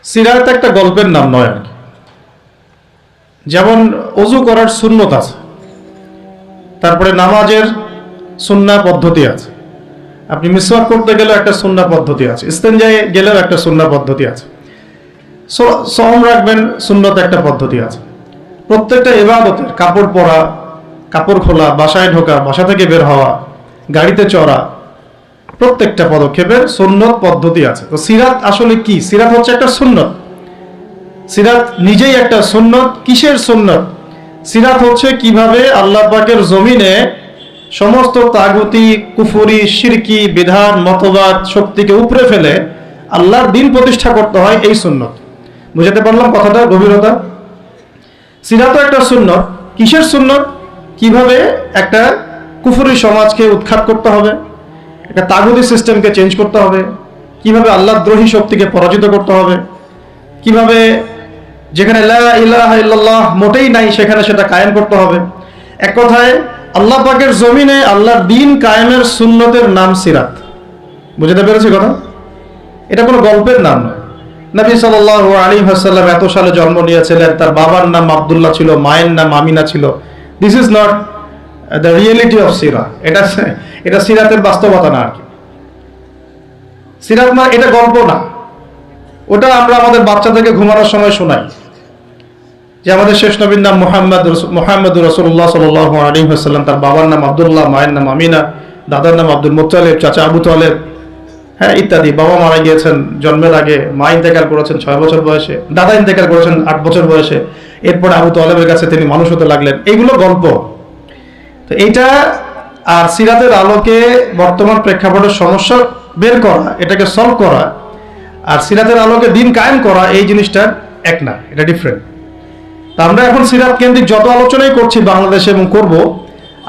সিরাত একটা গল্পের নাম নয় আর কি। যেমন অজু করার সুন্নত আছে, তারপরে নামাজের সুন্নাহ পদ্ধতি আছে, আপনি মিসওয়াক করতে গেলেও একটা সুন্নাহ পদ্ধতি আছে, ইস্তেঞ্জায় গেলেও একটা সুন্নাহ পদ্ধতি আছে, সওম রাখবেন সুন্নত একটা পদ্ধতি আছে। প্রত্যেকটা ইবাদতের কাপড় পরা, কাপড় খোলা, বাসায় ঢোকা, বাসা থেকে বের হওয়া, গাড়িতে চড়া, প্রত্যেকটা পদক্ষেপের সুন্নত পদ্ধতি আছে। তো সিরাত আসলে কি? সিরাত হচ্ছে একটা সুন্নত। সিরাত নিজেই একটা সুন্নত। কিসের সুন্নত? সিরাত হচ্ছে কিভাবে আল্লাহ পাকের জমিনে সমস্ত তাগুতি, কুফরি, শিরকি, বিধান, মতবাদ, শক্তিকে উপরে ফেলে আল্লাহর দিন প্রতিষ্ঠা করতে হয়, এই সুন্নত। বুঝাতে পারলাম কথাটা গভীরতা? সিরাতও একটা সুন্নত। কিসের সুন্নত? কিভাবে একটা কুফরি সমাজকে উৎখাত করতে হবে, একটা তাগুতি সিস্টেমকে চেঞ্জ করতে হবে, কিভাবে আল্লাহ দ্রোহী শক্তিকে পরাজিত করতে হবে, কিভাবে যেখানে লা ইলাহা ইল্লাল্লাহ মোটেই নাই সেখানে সেটা কায়েম করতে হবে। এক কথায় আল্লাহ পাকের জমিনে আল্লাহর দিন কায়েমের সুন্নতের নাম সিরাত। বুঝতে পেরেছি কথা? এটা কোনো গল্পের নাম নয়। নবী সাল্লাল্লাহু আলাইহি ওয়াসাল্লাম এত সালে জন্ম নিয়েছিলেন, তার বাবার নাম আব্দুল্লাহ ছিল, মায়ের নাম আমিনা ছিল। This is not the reality of সিরা। এটা সিরাতের বাস্তবতা না আর কি। সিরাত না, এটা গল্প না। ওটা আমরা আমাদের বাচ্চাদেরকে ঘুমানোর সময় শোনাই যে আমাদের শেষ নবীর নাম মুহাম্মদ রাসূলুল্লাহ সাল্লাল্লাহু আলাইহি ওয়াসাল্লাম, তার বাবার নাম আব্দুল্লাহ, মায়ের নাম আমিনা, দাদার নাম আব্দুল মুত্তালিব, চাচা আবু তালেব, হ্যাঁ ইত্যাদি। বাবা মারা গিয়েছেন জন্মের আগে, মা ইন্তেকাল করেছেন 6 বছর বয়সে, দাদা ইন্তেকাল করেছেন 8 বছর বয়সে, এরপরে আবু তালেবের কাছে তিনি মানুষ হতে লাগলেন। এইগুলো গল্প। তো এইটা আর সিরাতের আলোকে বর্তমান প্রেক্ষাপটের সমস্যা বের করা, এটাকে সলভ করা, আর সিরাতের আলোকে দিন কায়েম করা, এই জিনিসটা এক না, এটা ডিফারেন্ট। তা আমরা এখন সিরাত কেন্দ্রিক যত আলোচনাই করছি বাংলাদেশে এবং করব,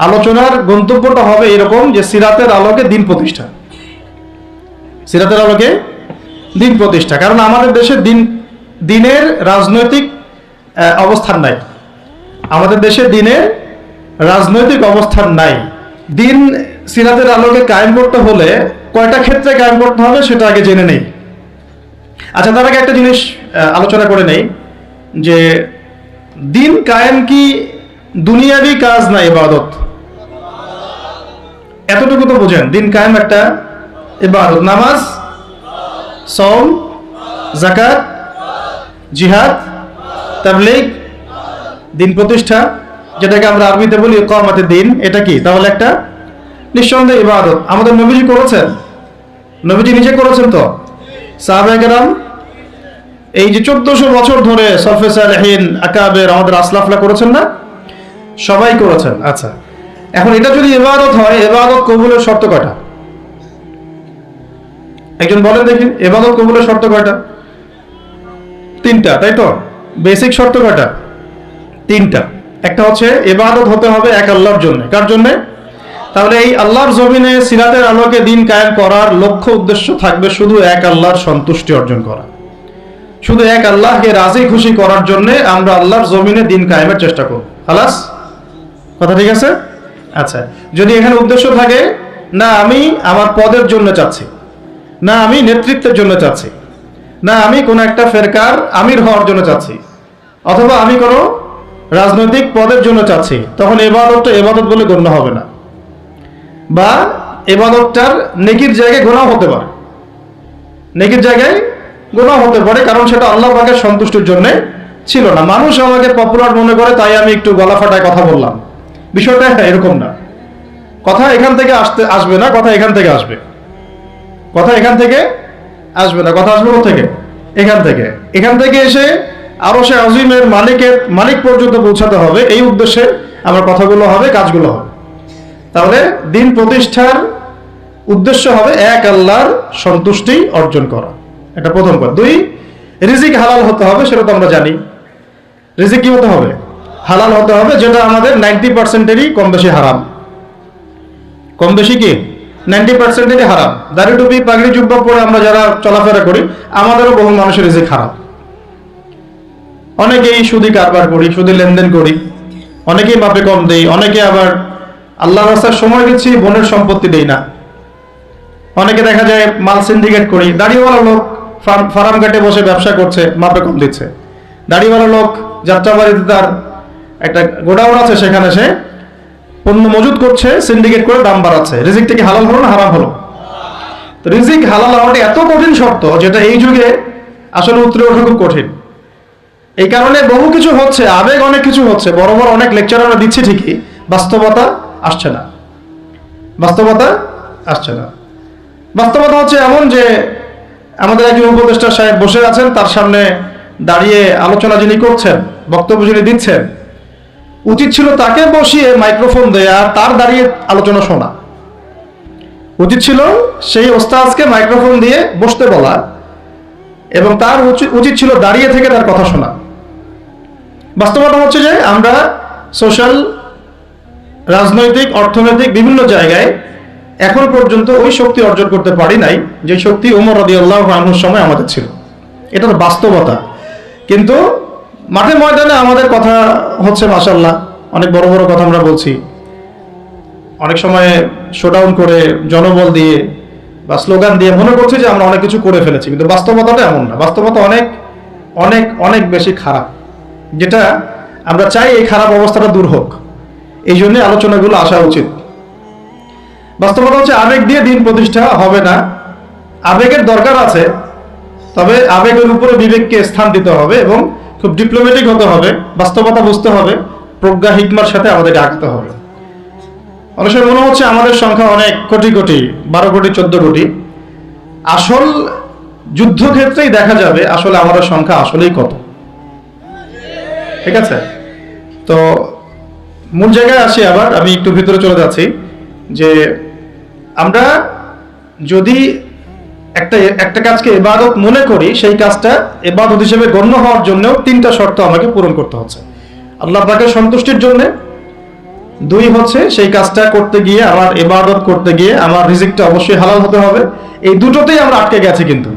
আলোচনার গন্তব্যটা হবে এরকম যে সিরাতের আলোকে দিন প্রতিষ্ঠা। সিরাতের আলোকে দিন প্রতিষ্ঠা। কারণ আমাদের দেশে দিনের রাজনৈতিক অবস্থান নাই। আমাদের দেশে দিনের রাজনৈতিক অবস্থান নাই। দিন সিরাতের আলোকে কায়েম করতে হলে কয়টা ক্ষেত্রে কায়েম করতে হবে সেটা আগে জেনে নেই। আচ্ছা, তার আগে একটা জিনিস আলোচনা করে নেই যে দিন কায়েম কি দুনিয়াবি কাজ না ইবাদত? এতটুকু তো বোঝেন, দিন কায়েম একটা ইবাদত। নামাজ, সওম, যাকাত, জিহাদ, তাবলীগ, দিন প্রতিষ্ঠা, যেটাকে আমরা আরবিতে বলি ইকামাতুদ দ্বীন, এটা কি? তাহলে একটা নিঃসন্দেহে ইবাদত। আমাদের নবীজি করেছেন, নবীজি নিজে করেছেন। তো সাহাবায়ে কেরাম এই যে 1400 বছর ধরে সলফে সালেহিন, আকাবের, আমাদের আসলাফরা করেছেন না? সবাই করেছেন। আচ্ছা, এখন এটা যদি ইবাদত হয়, ইবাদত কবুলের শর্ত কয়টা? একজন বলেন দেখি, ইবাদত কবুলের শর্ত কয়টা? 3টা, তাই তো? বেসিক শর্ত কয়টা? 3টা। একটা হচ্ছে ইবাদত হতে হবে এক আল্লাহর জন্য। কার জন্য? তাহলে এই আল্লাহর জমিনে সিরাতের আলোকে দিন কায়েম করার লক্ষ্য উদ্দেশ্য থাকবে শুধু এক আল্লাহর সন্তুষ্টি অর্জন করা। শুধু এক আল্লাহকে রাজি খুশি করার জন্য আমরা আল্লাহর জমিনে দিন কায়েমের চেষ্টা করব। খালাস? কথা ঠিক আছে? আচ্ছা, যদি এখানে উদ্দেশ্য থাকে না আমি আমার পদের জন্য চাচ্ছি, না আমি নেতৃত্বের জন্য চাচ্ছি, না আমি কোনো একটা ফেরকার আমির হওয়ার জন্য চাচ্ছি, অথবা আমি কোনো রাজনৈতিক পদের জন্য চাচ্ছি, তখন ইবাদতটা ইবাদত বলে গণ্য হবে না। বা ইবাদতটার নেকির জায়গায় গুনাহ হতে পারে, নেকির জায়গায় গুনাহ হতে পারে, কারণ সেটা আল্লাহ পাকের সন্তুষ্টির জন্য ছিল না। মানুষ আমাকে পপুলার মনে করে তাই আমি একটু গলা ফাটায় কথা বললাম, বিষয়টা এরকম না। কথা এখান থেকে আসবে না, কথা এখান থেকে আসবে। কথা এখান থেকে আসবে না, কথা আসবে কোথা থেকে? এখান থেকে। এখান থেকে এসে আরশে আজিমের মালিক পর্যন্ত পৌঁছাতে হবে, এই উদ্দেশ্যে আমার কথাগুলো হবে, কাজগুলো হবে। তাহলে দিন প্রতিষ্ঠার উদ্দেশ্য হবে এক আল্লাহর সন্তুষ্টি অর্জন করা, এটা প্রথম কথা। 2, রিজিক হালাল হতে হবে, সেটা তো আমরা জানি। রিজিক কি হতে হবে? হালাল হতে হবে, যেটা আমাদের 90%-এরই কম বেশি হারাম। কম বেশি কি 90%-এরই হারাম। দাড়ি টুপি পাগড়ি জুব্বা পরে আমরা যারা চলাফেরা করি, আমাদেরও বহু মানুষের রিজিক হারাম। অনেকেই সুদি কারবার করি, সুদি লেনদেন করি, অনেকেই মাপে কম দেই, অনেকে আবার আল্লাহর রাস্তায় সময় দিচ্ছি, বোনের সম্পত্তি দেই না। অনেকে দেখা যায় মাল সিন্ডিকেট করি, দাড়িওয়ালা লোক ফার্ম ঘাটে বসে ব্যবসা করছে, মাপে কম দিচ্ছে। দাড়িওয়ালা লোক যাত্রাবাড়িতে তার একটা গোডাউন আছে, সেখানে সে পণ্য মজুত করছে, সিন্ডিকেট করে দাম বাড়াচ্ছে। রিজিকটা কি হালাল হলো না হারাম হলো? তো রিজিক হালাল হওয়াটা এত কঠিন শর্ত, যেটা এই যুগে আসলে উতরে ওঠা খুব কঠিন। এই কারণে বহু কিছু হচ্ছে, আবেগ অনেক কিছু হচ্ছে, বড় বড় অনেক লেকচার আমরা দিচ্ছি ঠিকই, বাস্তবতা আসছে না। বাস্তবতা আসছে না। বাস্তবতা হচ্ছে এমন যে আমাদের একজন উপদেষ্টা সাহেব বসে আছেন, তার সামনে দাঁড়িয়ে আলোচনা যিনি করছেন, বক্তব্য যিনি দিচ্ছেন, উচিত ছিল তাকে বসিয়ে মাইক্রোফোন দেয়া আর তার দাঁড়িয়ে আলোচনা শোনা। উচিত ছিল সেই ওস্তাদকে মাইক্রোফোন দিয়ে বসতে বলা এবং তার উচিত ছিল দাঁড়িয়ে থেকে তার কথা শোনা। বাস্তবতা হচ্ছে যে আমরা সোশ্যাল, রাজনৈতিক, অর্থনৈতিক বিভিন্ন জায়গায় এখন পর্যন্ত ওই শক্তি অর্জন করতে পারি নাই যে শক্তি ওমর রাদিয়াল্লাহু আনহুর সময় আমাদের ছিল। এটা তো বাস্তবতা। কিন্তু মাঠে ময়দানে আমাদের কথা হচ্ছে মাশাআল্লাহ, অনেক বড় বড় কথা আমরা বলছি, অনেক সময় শোডাউন করে জনবল দিয়ে বা স্লোগান দিয়ে মনে করছি যে আমরা অনেক কিছু করে ফেলেছি, কিন্তু বাস্তবতাটা এমন না। বাস্তবতা অনেক অনেক অনেক বেশি খারাপ, যেটা আমরা চাই এই খারাপ অবস্থাটা দূর হোক। এই জন্য আলোচনাগুলো আসা উচিত। বাস্তবতা হচ্ছে আবেগ দিয়ে দিন প্রতিষ্ঠা হবে না। আবেগের দরকার আছে, তবে আবেগের উপরে বিবেককে স্থান দিতে হবে এবং খুব ডিপ্লোম্যাটিক হতে হবে, বাস্তবতা বুঝতে হবে, প্রজ্ঞা হিকমার সাথে আমাদেরকে আগাতে হবে। অনেক সময় মনে হচ্ছে আমাদের সংখ্যা অনেক কোটি কোটি, 12 কোটি 14 কোটি। আসল যুদ্ধক্ষেত্রেই দেখা যাবে আসলে আমাদের সংখ্যা আসলেই কত। ঠিক আছে? তো মূল জায়গায় আসি আবার, আমি একটু ভিতরে চলে যাচ্ছি যে আমরা যদি একটা কাজকে ইবাদত মনে করি, সেই কাজটা ইবাদত হিসেবে গণ্য হওয়ার জন্য 3টা শর্ত আমাকে পূরণ করতে হচ্ছে। আল্লাহ পাকের সন্তুষ্টির জন্য, 2 হচ্ছে সেই কাজটা করতে গিয়ে, আমার ইবাদত করতে গিয়ে আমার রিজিকটা অবশ্যই হালাল হতে হবে। এই দুটোতেই আমরা আটকে গেছি। কিন্তু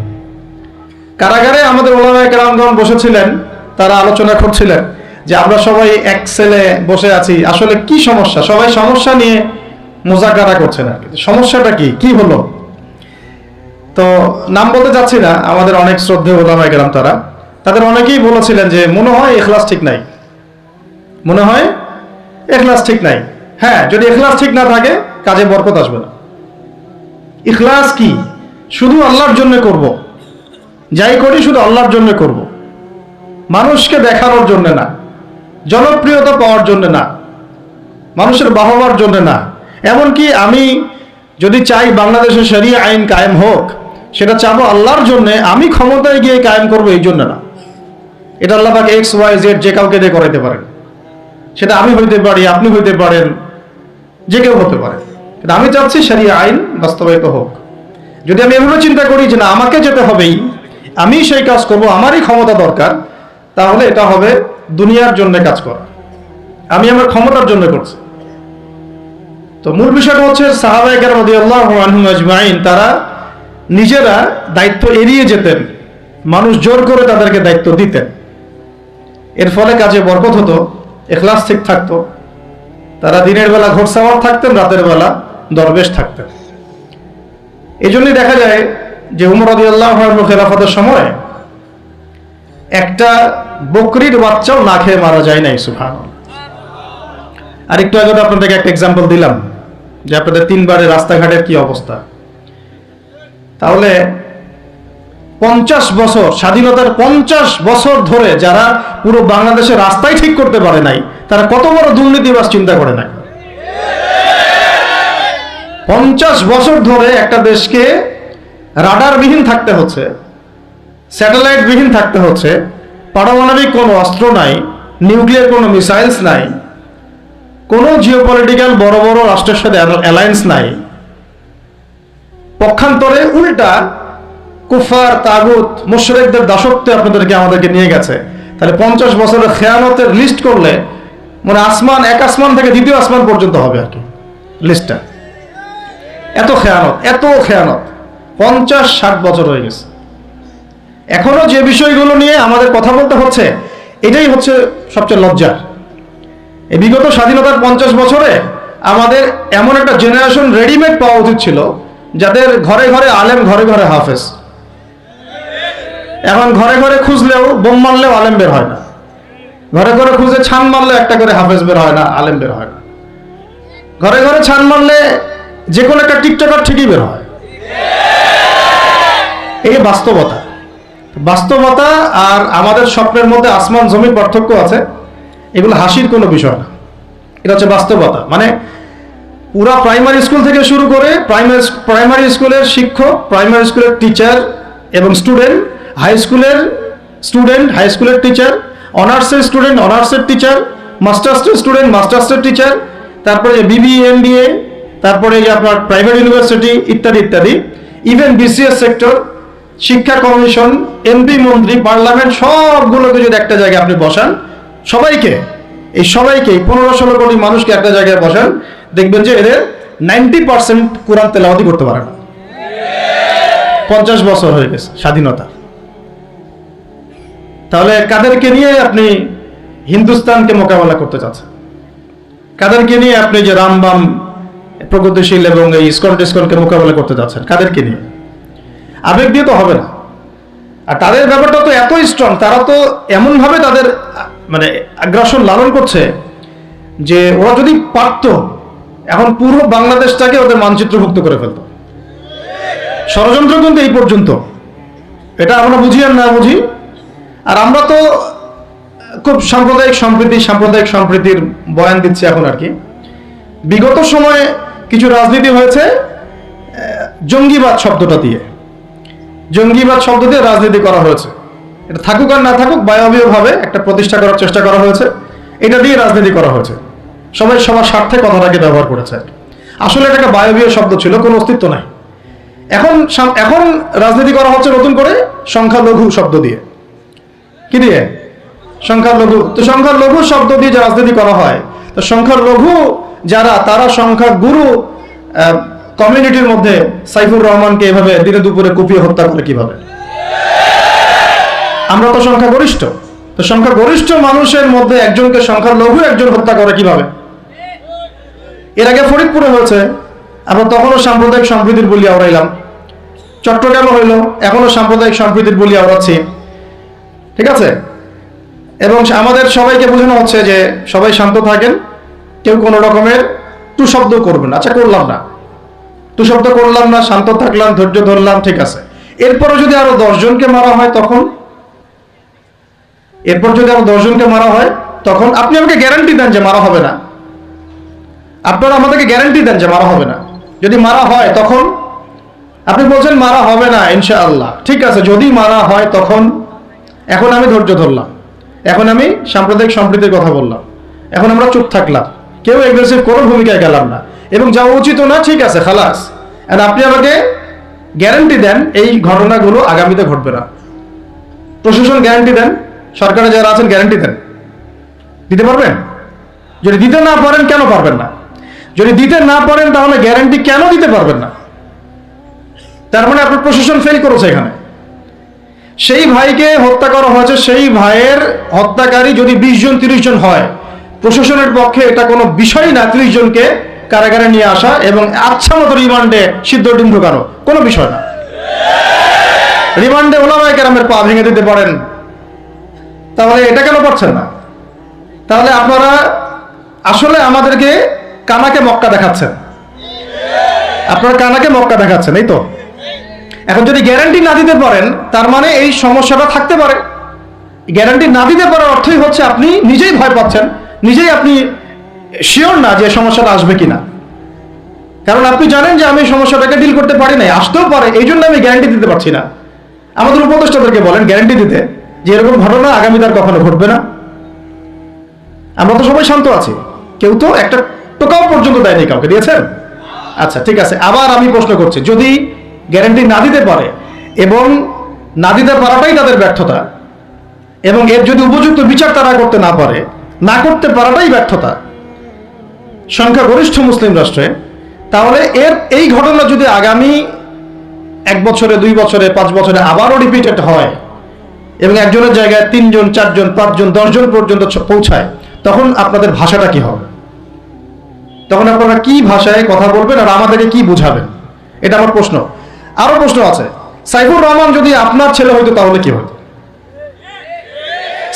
কারাগারে আমাদের উলামায়ে কেরামগণ বসেছিলেন, তারা আলোচনা করছিলেন যে আমরা সবাই এক সেলে বসে আছি, আসলে কি সমস্যা? সবাই সমস্যা নিয়ে মুজাকারা করছেন আর কি। সমস্যাটা কি, কি হলো? তো নাম বলতে যাচ্ছি না, আমাদের অনেক শ্রদ্ধেয় উলামায়ে কেরাম তাদের অনেকেই বলেছিলেন যে মনে হয় ইখলাস ঠিক নাই, মনে হয় ইখলাস ঠিক নাই। হ্যাঁ, যদি ইখলাস ঠিক না থাকে কাজে বরকত আসবে না। ইখলাস কি? শুধু আল্লাহর জন্য করব, যাই করি শুধু আল্লাহর জন্য করব, মানুষকে দেখানোর জন্য না, জনপ্রিয়তা পাওয়ার জন্য না, মানুষের বাহবার জন্য না। এমনকি আমি যদি চাই বাংলাদেশের শরিয়া আইন কায়েম হোক, সেটা চাবো আল্লাহর জন্য, আমি ক্ষমতায় গিয়ে কায়েম করবো এই জন্য না। এটা আল্লাহ পাক XYZ যে কাউকে দিয়ে করাইতে পারেন। সেটা আমি হইতে পারি, আপনি হইতে পারেন, যে কেউ হতে পারে, কিন্তু আমি চাচ্ছি শরিয়া আইন বাস্তবায়িত হোক। যদি আমি এভাবে চিন্তা করি যে না, আমাকে যেতে হবেই, আমি সেই কাজ করব, আমারই ক্ষমতা দরকার, তাহলে এটা হবে দুনিয়ার জন্য কাজ করা, আমি আমার ক্ষমতার জন্য করছি। তো মূল বিষয়টা হচ্ছে সাহাবায়ে কেরাম রাদিয়াল্লাহু আনহুম আজমাইন তারা নিজেরা দায়িত্ব এড়িয়ে যেতেন, মানুষ জোর করে তাদেরকে দায়িত্ব দিতেন। এর ফলে কাজে বরকত হতো, ইখলাস ঠিক থাকতো। তারা দিনের বেলা ঘোড়সাওয়ার থাকতেন, রাতের বেলা দরবেশ থাকতেন। এই জন্যই দেখা যায় যে উমর রাদিয়াল্লাহু আনহু খেলাফতের সময় একটা বকরির বাচ্চাও না খেয়ে মারা যায় নাই। সুবহানাল্লাহ। আর একটু আগে আপনাদেরকে একটা এক্সাম্পল দিলাম যে আপনাদের 3 বারে রাস্তাঘাটের কি অবস্থা। তাহলে 50 বছর, স্বাধীনতার 50 বছর ধরে যারা পুরো বাংলাদেশের রাস্তাই ঠিক করতে পারে নাই, তারা কত বড় দুর্নীতিবাজ চিন্তা করে নাই। 50 বছর ধরে একটা দেশকে রাডারবিহীন থাকতে হচ্ছে, স্যাটেলাইট বিহীন থাকতে হচ্ছে, পারমাণবিক কোনো অস্ত্র নাই, নিউক্লিয়ার কোনো মিসাইলস নাই, কোনো জিওপলিটিক্যাল বড় বড় রাষ্ট্রের সাথে অ্যালায়েন্স নাই। পক্ষান্তরে উল্টা কুফার, তাগুত, মুশরিকদের দাসত্বে আমাদেরকে নিয়ে গেছে। তাহলে 50 বছরের খেয়ানতের লিস্ট করলে মানে আসমান, এক আসমান থেকে দ্বিতীয় আসমান পর্যন্ত হবে আর কি লিস্টটা। এত খেয়ানত, এত খেয়ানত 50-60 বছর হয়ে গেছে। এখনো যে বিষয়গুলো নিয়ে আমাদের কথা বলতে হচ্ছে, এটাই হচ্ছে সবচেয়ে লজ্জার। এই বিগত স্বাধীনতার 50 বছরে আমাদের এমন একটা জেনারেশন রেডিমেড পাওয়া উচিত ছিল, যাদের ঘরে ঘরে আলেম, ঘরে ঘরে হাফেজ। এখন ঘরে ঘরে খুঁজলেও বোম মারলেও আলেম বের হয় না, ঘরে ঘরে খুঁজে ছান মারলে একটা করে হাফেজ বের হয় না, আলেম বের হয় না। ঘরে ঘরে ছান মারলে যে কোনো একটা টিকটকার ঠিকই বের হয়। এই বাস্তবতা। বাস্তবতা আর আমাদের স্বপ্নের মধ্যে আসমান জমির পার্থক্য আছে, এগুলো হাসির কোনো বিষয় না, এটা হচ্ছে বাস্তবতা। মানে পুরা প্রাইমারি স্কুল থেকে শুরু করে প্রাইমারি স্কুলের শিক্ষক, প্রাইমারি স্কুলের টিচার এবং স্টুডেন্ট, হাই স্কুলের স্টুডেন্ট, হাই স্কুলের টিচার, অনার্সের স্টুডেন্ট, অনার্সের টিচার, মাস্টার্সের স্টুডেন্ট, মাস্টার্সের টিচার, তারপরে বিবিএ, এমবিএ, তারপরে যে আপনার প্রাইভেট ইউনিভার্সিটি ইত্যাদি ইত্যাদি, ইভেন বিসিএস সেক্টর, শিক্ষা কমিশন, এমপি, মন্ত্রী, পার্লামেন্ট, সবগুলোকে যদি একটা জায়গায় আপনি বসান, সবাইকে 15-16 কোটি মানুষকে একটা জায়গায় বসান, দেখবেন যে এদের 90% কোরআন তেলাওয়াতি করতে পারে না। 50 বছর হয়ে গেছে স্বাধীনতা। তাহলে কাদেরকে নিয়ে আপনি হিন্দুস্তানকে মোকাবেলা করতে চাচ্ছেন? কাদেরকে নিয়ে আপনি যে রামবাম, প্রগতিশীল এবং এই ইসকন টিসকনকে মোকাবেলা করতে চাচ্ছেন? কাদেরকে নিয়ে? আবেগ দিয়ে তো হবে না। আর তাদের ব্যাপারটা তো এতই স্ট্রং, তারা তো এমনভাবে তাদের মানে আগ্রাসন লালন করছে যে ওরা যদি পারত এখন পুরো বাংলাদেশটাকে ওদের মানচিত্রভুক্ত করে ফেলত। ষড়যন্ত্র কিন্তু এই পর্যন্ত, এটা আমরা বুঝি আর না বুঝি। আর আমরা তো খুব সাম্প্রদায়িক সম্প্রীতির বয়ান দিচ্ছি এখন আর কি। বিগত সময়ে কিছু রাজনীতি হয়েছে জঙ্গিবাদ শব্দটা দিয়ে, জঙ্গিবাদ শব্দ দিয়ে রাজনীতি করা হয়েছে। এটা থাকুক আর না থাকুক, বায়বীয়ভাবে একটা প্রতিষ্ঠা করার চেষ্টা করা হয়েছে, এটা দিয়ে রাজনীতি করা হয়েছে। সবাই সবার স্বার্থে কথাটাকে ব্যবহার করেছে। আসলে এটা একটা বায়বীয় শব্দ ছিল, কোনো অস্তিত্ব নাই। এখন রাজনীতি করা হচ্ছে নতুন করে সংখ্যালঘু শব্দ দিয়ে। কি দিয়ে? সংখ্যালঘু। তো সংখ্যালঘু শব্দ দিয়ে যে রাজনীতি করা হয়, তো সংখ্যালঘু যারা, তারা সংখ্যাগুরু কমিউনিটির মধ্যে সাইফুর রহমানকে এভাবে দিনে দুপুরে কুপিয়ে হত্যা করে কিভাবে? আমরা তো সংখ্যাগরিষ্ঠ, তো সংখ্যাগরিষ্ঠ মানুষের মধ্যে একজনকে সংখ্যালঘু একজন হত্যা করে কিভাবে? এর আগে ফরিদপুরে হয়েছে, আমরা তখনও সাম্প্রদায়িক সম্প্রীতির বলি আওড়াইলাম। চট্টগ্রামে হইল, এখনো সাম্প্রদায়িক সম্প্রীতির বলি আওড়াচ্ছি, ঠিক আছে? এবং আমাদের সবাইকে বোঝানো হচ্ছে যে সবাই শান্ত থাকেন, কেউ কোনো রকমের টু শব্দ করবেন। আচ্ছা, করলাম না, টু শব্দ করলাম না, শান্ত থাকলাম, ধৈর্য ধরলাম, ঠিক আছে। এরপরে যদি আরো 10 জনকে মারা হয় তখন, এরপর যদি আরো 10 জনকে মারা হয় তখন আপনি আমাকে গ্যারান্টি দেন যে মারা হবে না। আপনারা আমাদেরকে গ্যারান্টি দেন যে মারা হবে না। যদি মারা হয় তখন আপনি বলছেন মারা হবে না ইনশাআল্লাহ, ঠিক আছে। যদি মারা হয় তখন, এখন আমি ধৈর্য ধরলাম, এখন আমি সাম্প্রদায়িক সম্প্রীতির কথা বললাম, এখন আমরা চুপ থাকলাম, কেউ এগ্রেসিভ কোনো ভূমিকায় গেলাম না, এবং যাওয়া উচিত না, ঠিক আছে, খালাস। আর আপনি আমাকে গ্যারান্টি দেন এই ঘটনাগুলো আগামীতে ঘটবে না। প্রশাসন গ্যারান্টি দেন, সরকারে যারা আছেন গ্যারান্টি দেন, দিতে পারবেন? যদি দিতে না পারেন, কেন পারবেন না? যদি দিতে না পারেন তাহলে গ্যারান্টি কেন দিতে পারবেন না? তার মানে আপনার প্রশাসন ফেল করেছে এখানে। সেই ভাইকে হত্যা করা হয়েছে, সেই ভাইয়ের হত্যাকারী যদি 20 জন 30 জন হয়, প্রশাসনের পক্ষে এটা কোনো বিষয় না 30 জনকে কারাগারে নিয়ে আসা এবং আচ্ছা মতো রিমান্ডে সিদ্ধ ডিম ঢোকানো, কোনো বিষয় না। রিমান্ডে ওলামায়ে কেরামের পা ভেঙে দিতে পারেন, তাহলে এটা কেন পারছেন না? তাহলে আপনারা আসলে আমাদেরকে কানাকে মক্কা দেখাচ্ছেন, আপনারা কানাকে মক্কা দেখাচ্ছেন, এই তো। এখন যদি গ্যারান্টি না দিতে পারেন, তার মানে এই সমস্যাটা থাকতে পারে। গ্যারান্টি না দিতে পারার অর্থই হচ্ছে আপনি নিজেই ভয় পাচ্ছেন, নিজেই আপনি শিওর না যে সমস্যাটা আসবে কিনা। কারণ আপনি জানেন যে আমি সমস্যাটাকে ডিল করতে পারি নাই, আসতেও পারে, এই জন্য আমি গ্যারান্টি দিতে পারছি না। আমাদের উপদেষ্টাদেরকে বলেন গ্যারান্টি দিতে যে এরকম ঘটনা আগামী তার কখনো ঘটবে না। আমরা তো সবাই শান্ত আছি, কেউ তো একটা টোকাও পর্যন্ত দেয়নি, কাউকে দিয়েছেন? আচ্ছা, ঠিক আছে। আবার আমি প্রশ্ন করছি, যদি গ্যারান্টি না দিতে পারে এবং না দিতে পারাটাই তাদের ব্যর্থতা, এবং এর যদি উপযুক্ত বিচার তারা করতে না পারে, না করতে পারাটাই ব্যর্থতা সংখ্যাগরিষ্ঠ মুসলিম রাষ্ট্রে, তাহলে এই ঘটনা যদি আগামী 1 বছরে, 2 বছরে, 5 বছরে আবারও রিপিটেড হয় এবং একজনের জায়গায় 3 জন, 4 জন, 5 জন, 10 জন পর্যন্ত পৌঁছায়, তখন আপনাদের ভাষাটা কি হবে? তখন আপনারা কি ভাষায় কথা বলবেন আর আমাদেরকে কি বুঝাবেন? এটা আমার প্রশ্ন। আরো প্রশ্ন আছে, সাইফুর রহমান যদি আপনার ছেলে হইতো তাহলে কি হতো?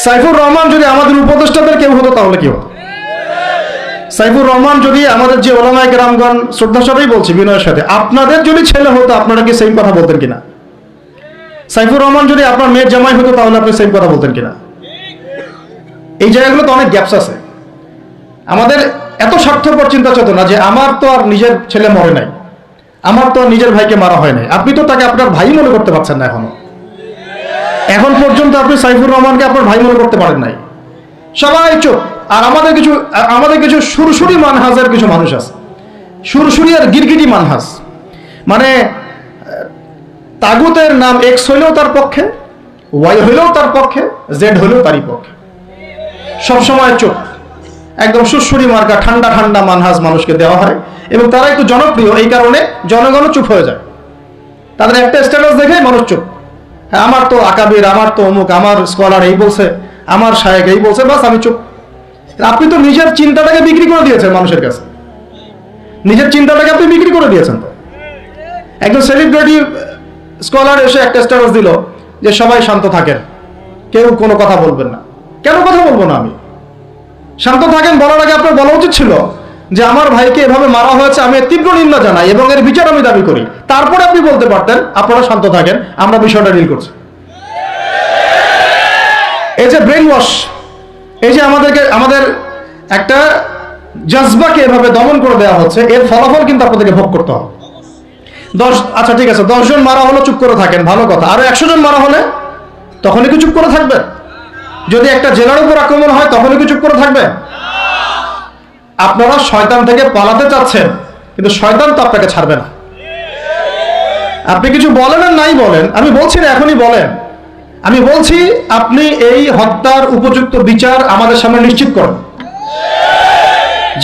সাইফুর রহমান যদি আমাদের উপদেষ্টাদের কেউ হতো তাহলে কি হতো? সাইফুর রহমান যদি আমাদের যে ওলামায়ে কেরামগণ, শ্রদ্ধা সবাই বলছি বিনয়ের সাথে, আপনাদের যদি ছেলে হতো আপনারা কি সেম কথা বলতেন কিনা? সাইফুর রহমান যদি আপনার মেয়ের জামাই হতো তাহলে আপনি সেম কথা বলতেন কিনা? এই জায়গাগুলো তো অনেক গ্যাপস আছে। আমাদের এত স্বার্থপর চিন্তা চেতনা যে আমার তো আর নিজের ছেলে মরে নাই, আমার তো আর নিজের ভাইকে মারা হয় নাই, আপনি তো তাকে আপনার ভাই মনে করতে পারছেন না। এখন পর্যন্ত আপনি সাইফুর রহমানকে আপনার ভাই মনে করতে পারেন নাই। সবাই চুপ। আর আমাদের কিছু সুরসুরি মানহাজের কিছু মানুষ আছে, সুরসুরি আর গিরগিটি মানহাজ, মানে তাগুতের নাম এক্স হইলেও তার পক্ষে, ওয়াই হইলেও তার পক্ষে, জেড হইলেও তারই পক্ষে। সবসময় চুপ, একদম সুরসুরি মার্কা ঠান্ডা ঠান্ডা মানহাজ মানুষকে দেওয়া হয় এবং তারা একটু জনপ্রিয়, এই কারণে জনগণও চুপ হয়ে যায়। তাদের একটা স্ট্যাটাস দেখে মানুষ চুপ। হ্যাঁ, আমার তো আকাবির, আমার তো অমুক, আমার স্কলার এই বলছে, আমার শায়েক এই বলছে, বাস আমি চুপ। আপনি তো নিজের চিন্তাটাকে বিক্রি করে দিয়েছেন মানুষের কাছে, নিজের চিন্তাটাকে আপনি বিক্রি করে দিয়েছেন। তো একজন সেলিব্রিটি স্কলার এসে একটা স্ট্যাটাস দিল যে সবাই শান্ত থাকেন, কেউ কোনো কথা বলবেন না। কেন কথা বলবো না আমি? শান্ত থাকেন বলার আগে আপনার বলা উচিত ছিল যে আমার ভাইকে এভাবে মারা হয়েছে, আমি তীব্র নিন্দা জানাই এবং এর বিচার আমি দাবি করি। তারপরে আপনি বলতে পারতেন আপনারা শান্ত থাকেন, আমরা বিষয়টা ডিল করছি। এই যে ব্রেন ওয়াশ, এই যে আমাদের একটা জজবাকে এভাবে দমন করে দেওয়া হচ্ছে, এর ফলাফল কিন্তু আপনাদেরকে ভোগ করতে হবে। আচ্ছা ঠিক আছে, 10 জন মারা হলো চুপ করে থাকেন, ভালো কথা। আরো 100 জন মারা হলে তখনই কি চুপ করে থাকবেন? যদি একটা জেলার উপর আক্রমণ হয় তখনই কি চুপ করে থাকবেন? আপনারা শয়তান থেকে পালাতে চাচ্ছেন, কিন্তু শয়তান তো আপনাকে ছাড়বে না। আপনি কিছু বলেন আর নাই বলেন, আমি বলছি না এখনই বলেন, আমি বলছি আপনি এই হত্যার উপযুক্ত বিচার আমাদের সামনে নিশ্চিত করেন।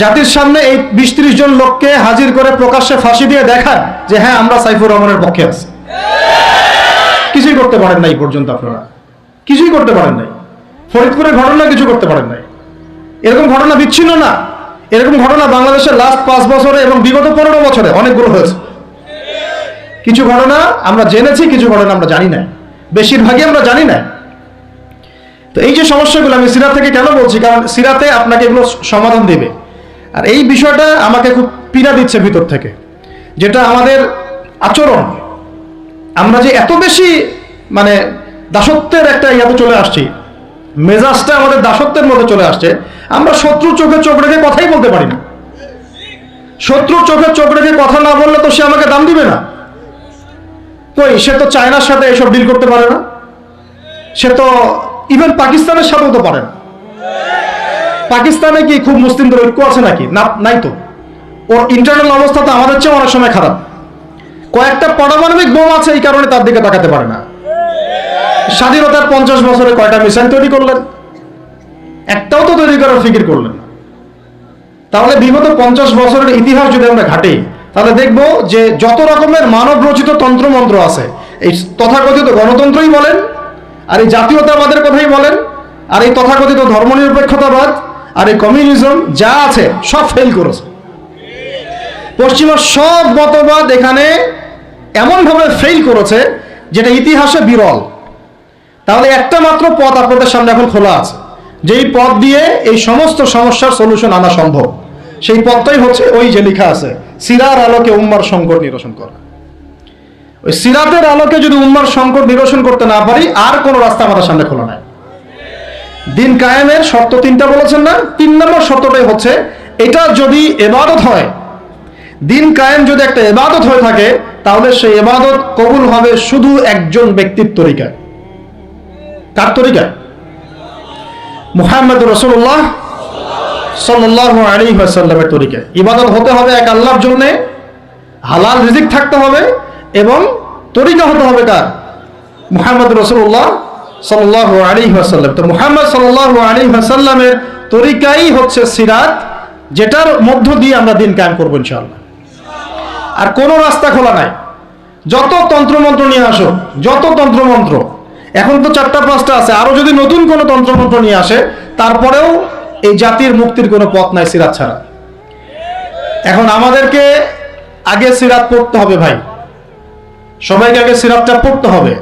জাতির সামনে এই 20-30 জন লোককে হাজির করে প্রকাশ্যে ফাঁসি দিয়ে দেখান যে হ্যাঁ আমরা সাইফুর রহমানের পক্ষে আছি। কিছুই করতে পারেন নাই পর্যন্ত, আপনারা কিছুই করতে পারেন নাই। ফরিদপুরের ঘটনা কিছু করতে পারেন নাই। এরকম ঘটনা বিচ্ছিন্ন না, এরকম ঘটনা বাংলাদেশের লাস্ট 5 বছরে এবং বিগত 15 বছরে অনেকগুলো হয়েছে। কিছু ঘটনা আমরা জেনেছি, কিছু ঘটনা আমরা জানি না, বেশিরভাগই আমরা জানি না। তো এই যে সমস্যাগুলো আমি সিরাত থেকে কেন বলছি, কারণ সিরাতে আপনাকে এগুলো সমাধান দেবে। আর এই বিষয়টা আমাকে খুব পীড়া দিচ্ছে ভিতর থেকে, যেটা আমাদের আচরণ, আমরা যে এত বেশি মানে দাসত্বের একটা ইয়াতে চলে আসছি, মেজাজটা আমাদের দাসত্বের মধ্যে চলে আসছে। আমরা শত্রু চোখে চোখ রেখে কথাই বলতে পারি না। শত্রুর চোখে চোখ রেখে কথা না বললে তো সে আমাকে দাম দিবে না। কই, সে তো চায়নার সাথে এসব ডিল করতে পারে না, সে তো ইভেন পাকিস্তানের সাথেও তো পারে না। পাকিস্তানে কি খুব মুসলিমদের ঐক্য আছে নাকি? না, নাই তো। ওর ইন্টারনাল অবস্থা তো আমাদের চেয়ে অনেক সময় খারাপ। কয়েকটা পারমাণবিক বোম আছে, এই কারণে তার দিকে তাকাতে পারে না। স্বাধীনতার 50 বছরে কয়টা মিসাইল তৈরি করলেন? একটাও তো তৈরি করার ফিকির করলেন না। তাহলে বিগত 50 বছরের ইতিহাস যদি আমরা ঘাটি, তাহলে দেখব যে যত রকমের মানব রচিত তন্ত্রমন্ত্র আছে, এই তথাকথিত গণতন্ত্রই বলেন, আর এই জাতীয়তাবাদের কথাই বলেন, আর এই তথাকথিত ধর্মনিরপেক্ষতাবাদ, আর এই কমিউনিজম যা আছে সব ফেল করেছে। পশ্চিমার সব মতবাদ এখানে এমনভাবে ফেল করেছে যেটা ইতিহাসে বিরল। তাহলে একটা মাত্র পথ আপনাদের সামনে এখন খোলা আছে, যেই পথ দিয়ে এই সমস্ত সমস্যার সলিউশন আনা সম্ভব। সেই পথটাই হচ্ছে ওই যে লেখা আছে, সিরার আলোকে উম্মার সংকট নিরসন করা। ওই সিরাতের আলোকে যদি উম্মার সংকট নিরসন করতে না পারি, আর কোনো রাস্তা আমাদের সামনে খোলা নাই। দিন কায়েমের শর্ত 3টা বলেছেন না? 3 নম্বর শর্তটাই হচ্ছে এটা যদি ইবাদত হয়, দিন কায়েম যদি একটা ইবাদত হয়ে থাকে, তাহলে সেই ইবাদত কবুল হবে শুধু একজন ব্যক্তির তরিকায়। কার তরিকায়? মুহাম্মদ রাসূলুল্লাহ সাল্লাল্লাহু আলাইহি ওয়াসাল্লামের তরিকায়। ইবাদত হতে হবে এক আল্লাহর জন্য, হালাল রিজিক থাকতে হবে, এবং তরিকা হতে হবে কার? মুহাম্মদ রাসূলুল্লাহ সাল্লাল্লাহু আলাইহি ওয়াসাল্লাম। তো মুহাম্মদ সাল্লাল্লাহু আলাইহি ওয়াসাল্লামের তরিকাই হচ্ছে সিরাত, যেটার মধ্য দিয়ে আমরা দিন কায়েম করব ইনশাআল্লাহ। আর কোনো রাস্তা খোলা নাই। যত তন্ত্রমন্ত্র নিয়ে আসো, যত তন্ত্রমন্ত্র, এখন তো 4টা-5টা আছে, আরো যদি নতুন কোনো তন্ত্রমন্ত্র নিয়ে আসে, তারপরেও এই জাতির মুক্তির কোনো পথ নাই সিরাত ছাড়া। এখন আমাদেরকে আগে সিরাত পড়তে হবে ভাই, সবাইকে আগে সিরাতটা পড়তে হবে।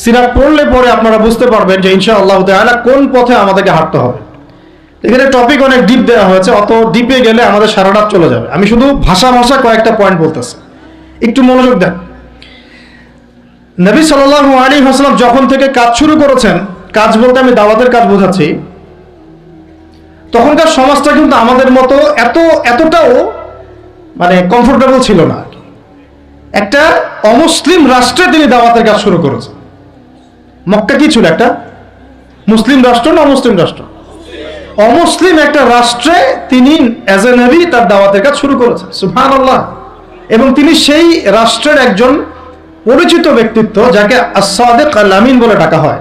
সিরাত পড়লে পরে আপনারা বুঝতে পারবেন যে ইনশাআল্লাহ তাআলা কোন পথে আমাদেরকে হাঁটতে হবে। এখানে টপিক অনেক ডিপ দেওয়া হয়েছে, অত ডিপে গেলে আমাদের সারা রাত চলে যাবে। আমি শুধু ভাষা কয়েকটা পয়েন্ট বলতেছি, একটু মনোযোগ দেন। নবী সাল্লাল্লাহু আলাইহি ওয়াসাল্লাম যখন থেকে কাজ শুরু করেছেন, কাজ বলতে আমি দাওয়াতের কাজ বোঝাচ্ছি, তখনকার সমাজটা কিন্তু আমাদের মতো এতটাও মানে কমফোর্টেবল ছিল না। একটা অমুসলিম রাষ্ট্রে তিনি দাওয়াতের কাজ শুরু করেছেন। মক্কা কি ছিল? একটা মুসলিম রাষ্ট্র না অমুসলিম রাষ্ট্র? অমুসলিম একটা রাষ্ট্রে তিনি অ্যাজ এ নবী তার দাওয়াতের কাজ শুরু করেছেন। সুবহানাল্লাহ। এবং তিনি সেই রাষ্ট্রের একজন পরিচিত ব্যক্তিত্ব, যাকে আস-সাদিক আল-আমিন বলে ডাকা হয়,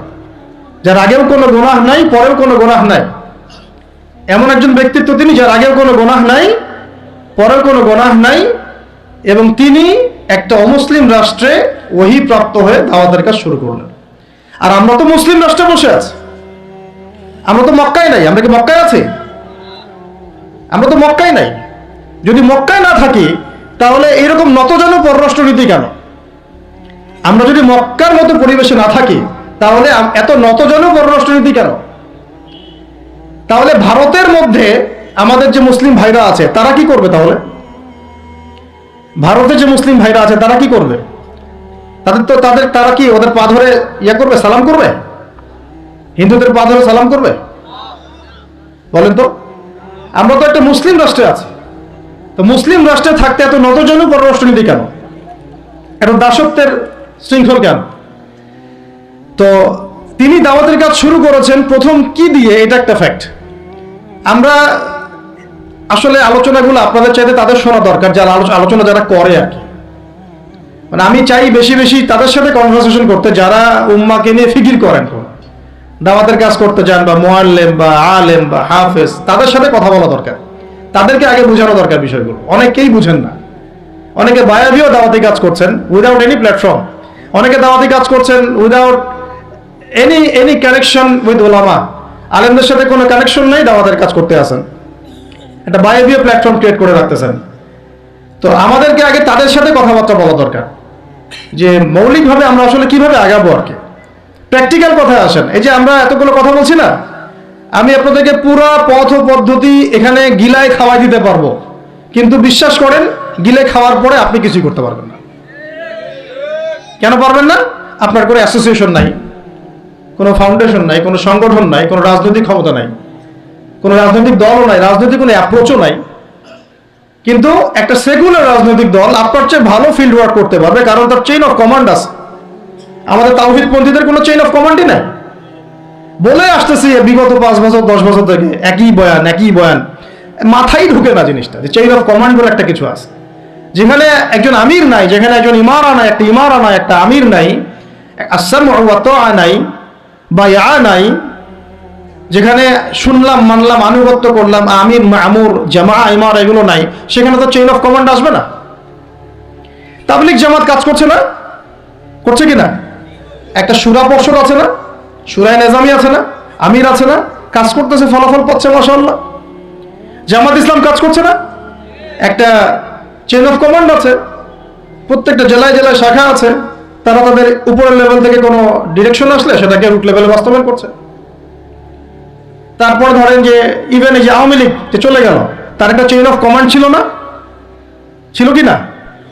যার আগেও কোনো গুনাহ নাই, পরেও কোনো গুনাহ নাই। এমন একজন ব্যক্তিত্ব তিনি, যার আগেও কোনো গুনাহ নাই, পরেও কোনো গুনাহ নাই, এবং তিনি একটা অমুসলিম রাষ্ট্রে ওহী প্রাপ্ত হয়ে দাওয়াতের কাজ শুরু করলেন। আর আমরা তো মুসলিম রাষ্ট্রে বসে আছি, আমরা তো মক্কায় নাই। আমরা কি মক্কায় আছি? আমরা তো মক্কায় নাই। যদি মক্কায় না থাকি তাহলে এরকম নতজানু পররাষ্ট্রনীতি কেন? আমরা যদি মক্কার মতো পরিবেশে না থাকি তাহলে এত নতজানু পররাষ্ট্রনীতি কেন? তাহলে ভারতের মধ্যে আমাদের যে মুসলিম ভাইরা আছে তারা কি করবে? তাহলে ভারতে যে মুসলিম ভাইরা আছে তারা কি করবে? তারা কি ওদের পা ধরে করবে, সালাম করবে? হিন্দুদের পা ধরে সালাম করবে? বলেন তো। আমরা তো একটা মুসলিম রাষ্ট্রে আছি, তো মুসলিম রাষ্ট্রে থাকতে এত নতজানু পররাষ্ট্রনীতি কেন? এত দাসত্বের শৃঙ্খল কেন? তো তিনি দাওয়াতের কাজ শুরু করেছেন প্রথম কি দিয়ে, এটা একটা ফ্যাক্ট। আমরা আসলে আলোচনাগুলো আপনাদের চাইতে তাদের শোনা দরকার, যারা আলোচনা যারা করে আর কি। মানে আমি চাই বেশি বেশি তাদের সাথে কনভারসেশন করতে, যারা উম্মাকে নিয়ে ফিকির করেন, দাওয়াতের কাজ করতে যান, বা মুআল্লিম বা আলেম বা হাফেজ, তাদের সাথে কথা বলা দরকার। তাদেরকে আগে বোঝানো দরকার বিষয়গুলো। অনেকেই বুঝেন না। অনেকে বায়াবিও দাওয়াতি কাজ করছেন উইদাউট এনি প্ল্যাটফর্ম। অনেকে দাওয়াতি কাজ করছেন উইদাউট এনি কানেকশন উইথ উলামা। আলেমদের সাথে কোনো কানেকশন নেই, দাওয়াতের কাজ করতে আসেন, একটা বায়াবিও প্ল্যাটফর্ম ক্রিয়েট করে রাখতেছেন। তো আমাদেরকে আগে তাদের সাথে কথাবার্তা বলা দরকার, যে মৌলিকভাবে আমরা আসলে কিভাবে আগাবো আর কি। প্র্যাকটিক্যাল কথায় আসেন। এই যে আমরা এতগুলো কথা বলছি না, আমি আপনাদেরকে পুরো পথ ও পদ্ধতি এখানে গিলায় খাওয়াই দিতে পারবো, কিন্তু বিশ্বাস করেন গিলে খাওয়ার পরে আপনি কিছুই করতে পারবেন না। কেন পারবেন না? আপনার কোনো অ্যাসোসিয়েশন নাই, কোনো ফাউন্ডেশন নাই, কোনো সংগঠন নাই, কোনো রাজনৈতিক ক্ষমতা নাই, কোনো রাজনৈতিক দলও নাই, রাজনৈতিক কোনো অ্যাপ্রোচও নাই। কিন্তু একটা সেকুলার রাজনৈতিক দল আপনার চেয়ে ভালো ফিল্ড ওয়ার্ক করতে পারবে, কারণ তার চেইন অফ কমান্ড আছে। আমাদের তাওহীদপন্থীদের কোনো চেইন অফ কমান্ডই নাই। বলে আসতেছি বিগত 5 বছর 10 বছর থেকে একই বয়ান, মাথায় ঢুকে না জিনিসটা, যে চেইন অফ কমান্ড বলে একটা কিছু আছে। যেখানে একজন আমির নাই, যেখানে একজন ইমারা নাই, একটা আমির নাই, আসসামউ ওয়া তাআ নাই, বায়আ নাই, যেখানে শুনলাম মানলাম আনুগত্য করলাম, আমির মামুর জামাআ ইমারা এগুলো নাই, সেখানে তো চেইন অফ কমান্ড আসবে না। তাবলীগ জামাত কাজ করছে না? করছে কিনা? একটা সূরা পর্ষদ আছে না, সূরা নিজামি আছে না, আমির আছে না, কাজ করতেছে, ফলাফল পাচ্ছে মাশাআল্লাহ। জামাত ইসলাম কাজ করছে না? একটা চেইন অফ কমান্ড আছে, প্রত্যেকটা জেলায় জেলায় শাখা আছে, তারা তাদের উপরের লেভেল থেকে কোনো ডিরেকশন আসলে সেটাকে রুট লেভেলে বাস্তবায়ন করছে। তারপর ধরেন যে ইভেন এই যে আওয়ামী লীগ যে চলে গেল, তার একটা চেইন অফ কমান্ড ছিল না? ছিল কি না?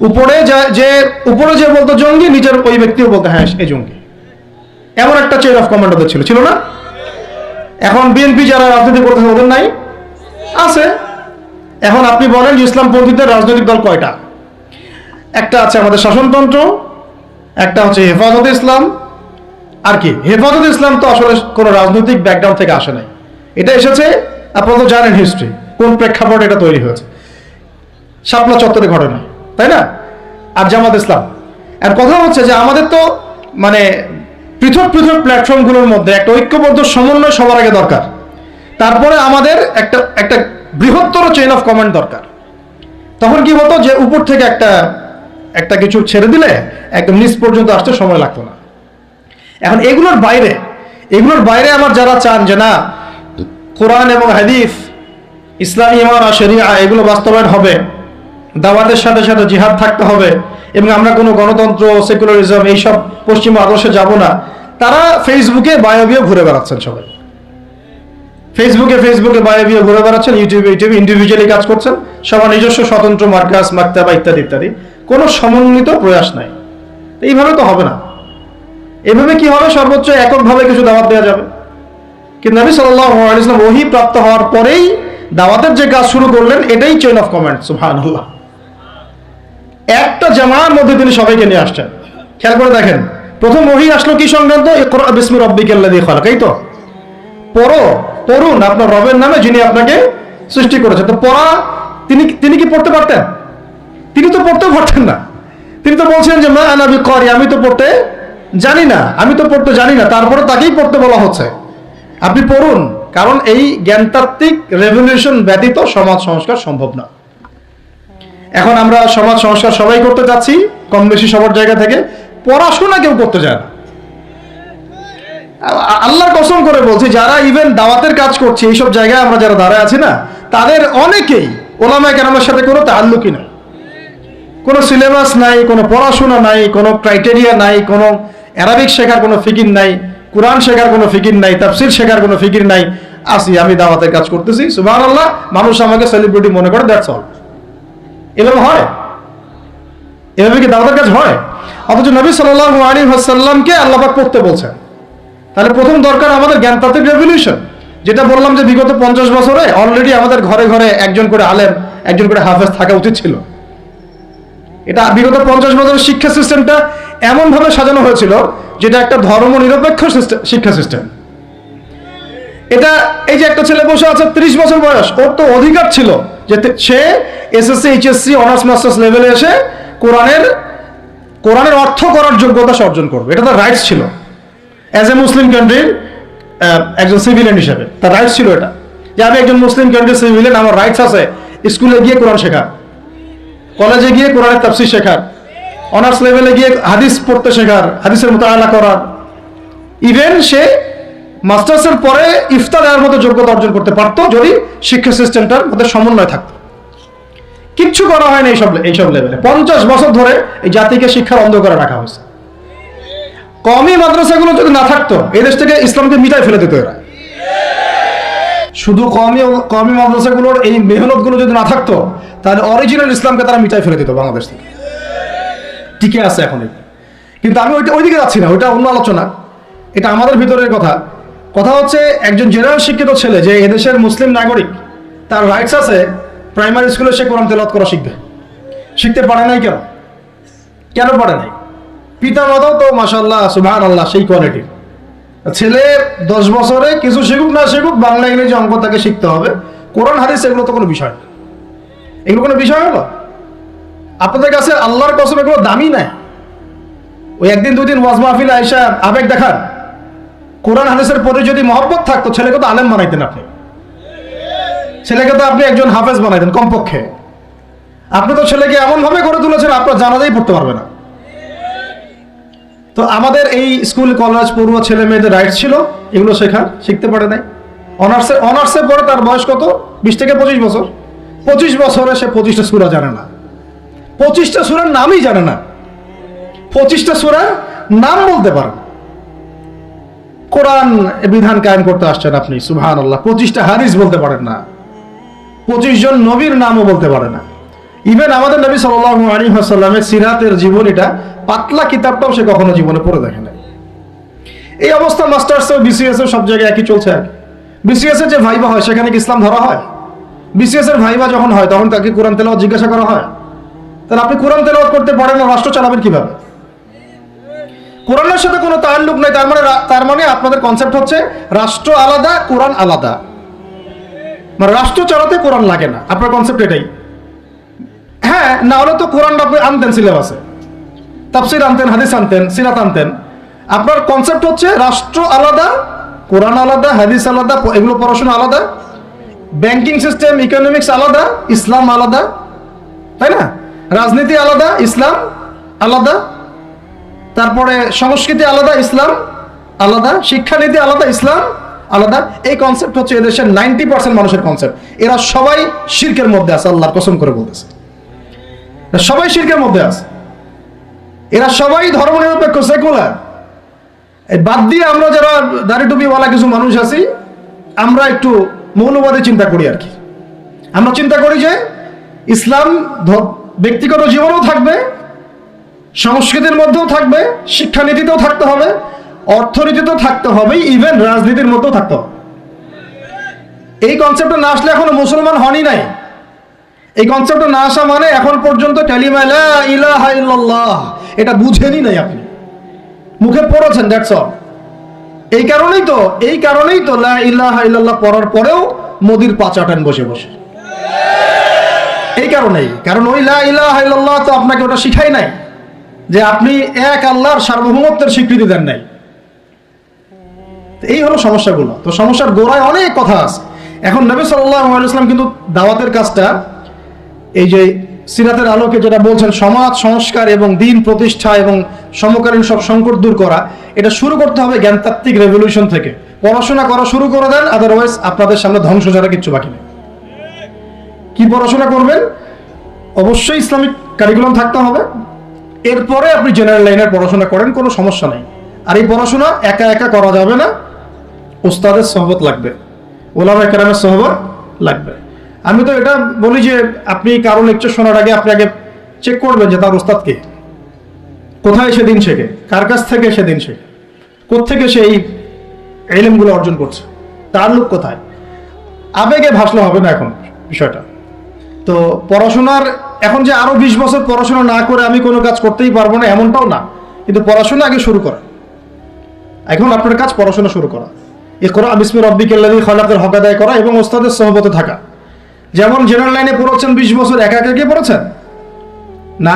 উপরে যে বলতো জঙ্গি, নিচের ওই ব্যক্তিও বলতো হ্যাঁ এই জঙ্গি, এমন একটা চেইন অফ কমান্ড ওদের ছিল না? এখন বিএনপি যারা রাজনীতি করতেছে ওদের নাই? আছে। এখন আপনি বলেন ইসলামপন্থীদের রাজনৈতিক দল কয়টা? একটা আছে আমাদের শাসনতন্ত্র, একটা হচ্ছে হেফাজতে ইসলাম, আর কি হেফাজত ইসলাম তো আসলে কোনো রাজনৈতিক ব্যাকগ্রাউন্ড থেকে আসে নাই, এটা এসেছে আপনারা তো জানেন হিস্ট্রি, কোন প্রেক্ষাপটে এটা তৈরি হয়েছে, শাপলা চত্বরে ঘটনা, তাই না? আর জামাত ইসলাম। আর কথা হচ্ছে যে আমাদের তো মানে পৃথক পৃথক প্ল্যাটফর্মগুলোর মধ্যে একটা ঐক্যবদ্ধ সমন্বয় সবার আগে দরকার, তারপরে আমাদের একটা বৃহত্তর চেইন অফ কমান্ড দরকার। তখন কি হতো যে উপর থেকে একটা কিছু ছেড়ে দিলে একদম নিচ পর্যন্ত আসতে সময় লাগতো না। এখন এগুলোর বাইরে আমার যারা চান যে না কোরআন এবং হাদিস, ইসলামী ইমারা শরিয়া এগুলো বাস্তবায়ন হবে, দাওয়াতের সাথে সাথে জিহাদ থাকতে হবে, এবং আমরা কোনো গণতন্ত্র সেকুলারিজম এইসব পশ্চিমা আদর্শে যাব না, তারা ফেসবুকে বায়োবিও ঘুরে বেড়াচ্ছেন, সবাই ফেসবুকে বায়োবিও ঘুরে বেড়াচ্ছেন, ইউটিউবে ইন্ডিভিজুয়ালি কাজ করছেন, সবার নিজস্ব স্বতন্ত্র মার্কাজ, মাকতাবা ইত্যাদি ইত্যাদি, কোনো সমন্বিত প্রয়াস নাই। এইভাবে তো হবে না। এভাবে কি হবে? সর্বোচ্চ এককভাবে কিছু দাওয়াত দেওয়া যাবে। কিন্তু নবী সাল্লাল্লাহু আলাইহি ওয়াসাল্লাম ওহী প্রাপ্ত হওয়ার পরেই দাওয়াতের যে কাজ শুরু করলেন, এটাই চেইন অফ কমান্ড। সুবহানাল্লাহ। একটা জামার মধ্যে তিনি সবাইকে নিয়ে আসছেন। খেয়াল করে দেখেন, প্রথম ওহী আসলো কি সংক্রান্ত? ইকরা বিসমি রাব্বিকাল্লাযী খালাক। এই তো পড়ুন আপনার রবের নামে যিনি আপনাকে সৃষ্টি করেছেন। তো পড়া, তিনি কি পড়তে পারতেন? তিনি তো পড়তেও পারতেন না। তিনি তো বলছেন যে মা আনা বিকারি, আমি তো পড়তে জানি না, তারপরে তাকেই পড়তে বলা হচ্ছে। আপনি পড়ুন, কারণ এই জ্ঞানতাত্ত্বিক রেভলিউশন ব্যতীত সমাজ সংস্কার সম্ভব না। এখন আমরা সমাজ সংস্কার সবাই করতে যাচ্ছি, কম বেশি সবার জায়গা থেকে। পড়াশোনা কেউ করতে যায় না। আল্লাহর কসম করে বলছি, যারা ইভেন দাওয়াতের কাজ করছে এইসব জায়গায় আমরা যারা দাঁড়ায় আছি না, তাদের অনেকেই ওলামায়ে কেরামের সাথে কোনো তাআল্লুকই নাই, কোনো সিলেবাস নাই, কোনো পড়াশোনা নাই, কোনো ক্রাইটেরিয়া নাই, কোনো অ্যারাবিক শেখার কোনো ফিকির নাই, কোরআন শেখার কোনো ফিকির নাই, তাফসীর শেখার কোনো ফিকির নাই। আমি দাওয়াতের কাজ করতেছি, সুবহানাল্লাহ, মানুষ আমাকে সেলিব্রিটি মনে করে, দ্যাটস অল। এভাবে হয়? এভাবে কি দাওয়াতের কাজ হয়? অথচ নবী সাল্লাল্লাহু আলাইহি ওয়াসাল্লামকে আল্লাহ পাক পড়তে বলছেন। তাহলে প্রথম দরকার আমাদের জ্ঞানতাত্ত্বিক রেভলিউশন। যেটা বললাম যে বিগত 50 বছরে অলরেডি আমাদের ঘরে ঘরে একজন করে আলেম, একজন করে হাফেজ থাকা উচিত ছিল। এটা বিগত 50 বছরের শিক্ষা সিস্টেমটা এমনভাবে সাজানো হয়েছিল যেটা একটা ধর্ম নিরপেক্ষ শিক্ষা সিস্টেম। এটা, এই যে একটা ছেলে বসে আছে 30 বছর বয়স, ওর তো অধিকার ছিল যে সে এসএসসি, এইচএসসি, অনার্স মাস্টার্স লেভেলে এসে কোরআনের অর্থ করার যোগ্যতা অর্জন করবে। এটা তার রাইটস ছিল অ্যাজ এ মুসলিম কান্ট্রির একজন সিভিলিয়ান হিসেবে। তার রাইটস ছিল এটা, যে আমি একজন মুসলিম কান্ট্রির সিভিলিয়ান, আমার রাইটস আছে স্কুলে গিয়ে কোরআন শেখার, কলেজে গিয়ে কোরআনের তাফসীর শেখার, অনার্স লেভেলে গিয়ে হাদিস পড়তে শেখার, হাদিসের মুতাআলা করার। ইভেন সে মাস্টার্সের পরে ইফতা দেওয়ার মতো যোগ্যতা অর্জন করতে পারতো যদি শিক্ষা সিস্টেমটার মধ্যে সমন্বয় থাকতো। কিচ্ছু করা হয় না এইসব লেভেলে। 50 বছর ধরে এই জাতিকে শিক্ষার অন্ধকারে রাখা হয়েছে। কওমি মাদ্রাসাগুলো যদি না থাকতো, এই দেশ থেকে ইসলামকে মিটাই ফেলে দিত এরা। শুধু কওমি মাদ্রাসাগুলোর এই মেহনতগুলো যদি না থাকতো, তাহলে অরিজিনাল ইসলামকে তারা মিটাই ফেলে দিত বাংলাদেশ থেকে। টিকে আছে এখন। কিন্তু আমি ওইদিকে যাচ্ছি না, ওইটা অন্য আলোচনা। এটা আমাদের ভিতরের কথা হচ্ছে, একজন জেনারেল শিক্ষিত ছেলে যে এদেশের মুসলিম নাগরিক, তার রাইটস আছে প্রাইমারি স্কুলে সে কোরআন তেলাওয়াত করা শিখতে পারে নাই। কেন পারে নাই? পিতা মাতাও তো মাশাআল্লাহ সুবহানাল্লাহ সেই কোয়ালিটির। ছেলে 10 বছরে কিছু শিখুক না শিখুক, বাংলা ইংরেজি অঙ্ক তাকে শিখতে হবে। কোরআন হাদিস এগুলো তো কোনো বিষয় না। এগুলো কোনো বিষয় হলো? আপনাদের কাছে আল্লাহর কসম এগুলো দামি নাই। ওই একদিন দুদিন ওয়াজ মাহফিলে আয়েশা আবেগ দেখান। কোরআন হাদিসের প্রতি যদি মহব্বত থাকতো, ছেলেকে তো আলেম বানাইতেন আপনি, ছেলেকে তো আপনি একজন হাফেজ বানাইতেন কমপক্ষে। আপনি তো ছেলেকে এমন ভাবে গড়ে তুলেছেন আপনার জানাজাই পড়তে পারবে না। তো আমাদের এই স্কুল কলেজ পড়ুয়া ছেলে মেয়েদের রাইটস ছিল এগুলো শিখতে পারে নাই। অনার্সে পরে তার বয়স কত? 20 থেকে 25 বছর। 25 বছরে সে 25টা সূরা জানে না, 25টা সূরার নামই জানে না, 25টা সূরার নাম বলতে পারেন। কোরআন বিধান কায়েম করতে আসছেন আপনি, সুবহানাল্লাহ। 25টা হাদিস বলতে পারেন না, 25 জন নবীর নামও বলতে পারে না। ইভেন আমাদের নবী সাল্লাল্লাহু আলাইহি ওয়াসাল্লামের সিরাতের জীবনীটা, পাতলা কিতাবটাও সে কখনো জীবনে পড়ে দেখে না। এই অবস্থা মাস্টার্স ও বিসিএস সব জায়গায় একই চলছে। বিসিএস এর যে ভাইবা হয় সেখানে কি ইসলাম ধরা হয়? বিসিএস এর ভাইবা যখন হয় তখন তাকে কোরআন তেলাওয়াত জিজ্ঞাসা করা হয়? তাহলে আপনি কোরআন তেলাওয়াত করতে পারেন না, রাষ্ট্র চালাবেন কিভাবে? কোরআনের সাথে কোনো তাআল্লুক নাই। তার মানে আপনাদের কনসেপ্ট হচ্ছে রাষ্ট্র আলাদা, কোরআন আলাদা, মানে রাষ্ট্র চালাতে কোরআন লাগে না। আপনার কনসেপ্ট এটাই। হ্যাঁ, না হলে তো কোরআনটা আপনি আনতেন সিলেবাসে, তাফসীর আনতেন, হাদিস আনতেন, সিরাত আনতেন। আপনার কনসেপ্ট হচ্ছে রাষ্ট্র আলাদা, কোরআন আলাদা, হাদিস আলাদা, এগুলো পড়াশোনা আলাদা, ব্যাংকিং সিস্টেম, ইকোনমিক্স আলাদা, ইসলাম আলাদা, তাই না? রাজনীতি আলাদা, ইসলাম আলাদা, তারপরে সংস্কৃতি আলাদা, ইসলাম আলাদা, শিক্ষানীতি আলাদা, ইসলাম আলাদা। এই কনসেপ্ট হচ্ছে এদেশের 90% মানুষের কনসেপ্ট। এরা সবাই শিরকের মধ্যে আছে, আল্লাহর কসম করে বলতেছে, সবাই শিরকের মধ্যে আছে। এরা সবাই ধর্মনিরপেক্ষ, সেকুলার। এই বাদ দিয়ে আমরা যারা দাড়ি টুপিওয়ালা কিছু মানুষ আছি, আমরা একটু মৌলবাদী চিন্তা করি আর কি। আমরা চিন্তা করি যে ইসলাম ব্যক্তিগত জীবনেও থাকবে, সংস্কৃতির মধ্যেও থাকবে, শিক্ষানীতিতেও থাকতে হবে, অর্থনীতিতেও থাকতে হবে, ইভেন রাজনীতির মধ্যেও থাকতে হবে। এই কনসেপ্টটা না আসলে এখনো মুসলমান হনই নাই। এই কনসেপ্টটা না আসা মানে এখন পর্যন্ত কালিমা লা ইলাহা ইল্লাল্লাহ এটা বুঝেনই নাই আপনি, মুখে পড়েছেন, দ্যাটস অল। এই কারণেই তো লা ইলাহা ইল্লাল্লাহ পড়ার পরেও মোদির পা চাটান বসে বসে। এই কারণেই, কারণ ওই লা ইলাহা ইল্লাল্লাহ তো আপনাকে ওটা শিখাই নাই, যে আপনি এক আল্লাহর সার্বভৌমত্বের স্বীকৃতি দেন নাই। এই হলো সমস্যাগুলো। তো সমস্যার গোড়ায় অনেক কথা আছে। এখন নবী সাল্লাল্লাহু আলাইহি ওয়াসাল্লাম কিন্তু দাওয়াতের কাজটা, এই যে সিরাতের আলোকে যেটা বলছেন সমাজ সংস্কার এবং দিন প্রতিষ্ঠা এবং সমকালীন সব সংকট দূর করা, এটা শুরু করতে হবে জ্ঞানতাত্ত্বিক রেভলিউশন থেকে। পড়াশোনা করা শুরু করে দেন, আদারওয়াইজ আপনাদের সামনে ধ্বংস ছাড়া কিচ্ছু বাকি নেই। কি পড়াশোনা করবেন? অবশ্যই ইসলামিক কারিকুলাম থাকতে হবে, এরপরে আপনি জেনারেল লাইনের পড়াশোনা করেন, কোনো সমস্যা নাই। আর এই পড়াশোনা একা একা করা যাবে না, উস্তাদের সোহবত লাগবে, ওলামায়ে কেরামের সোহবত লাগবে। আমি তো এটা বলি যে আপনি কারো লেকচার শোনার আগে আপনি আগে চেক করবেন যে তার উস্তাদ কে, কোথায় সেদিন শেখে, কার কাছ থেকে সেদিন শেখে, কোত্থেকে সে এই ইলমগুলো অর্জন করছে, তার লোক কোথায়। আবেগে ভাসলে হবে না এখন বিষয়টা। তো পড়াশোনার এখন যে আরো 20 বছর পড়াশোনা না করে আমি কোনো কাজ করতেই পারবো না এমনটাও না, কিন্তু পড়াশোনা আগে শুরু করা। এখন আপনার কাজ পড়াশোনা শুরু করা, ইকরা বিসমি রাব্বিকাল্লাযী খালাকের হক আদায় করা এবং ওস্তাদের সোহবতে থাকা। যেমন জেনারেল লাইনে পড়েছেন 20 বছর, একা একা গিয়ে পড়েছেন না,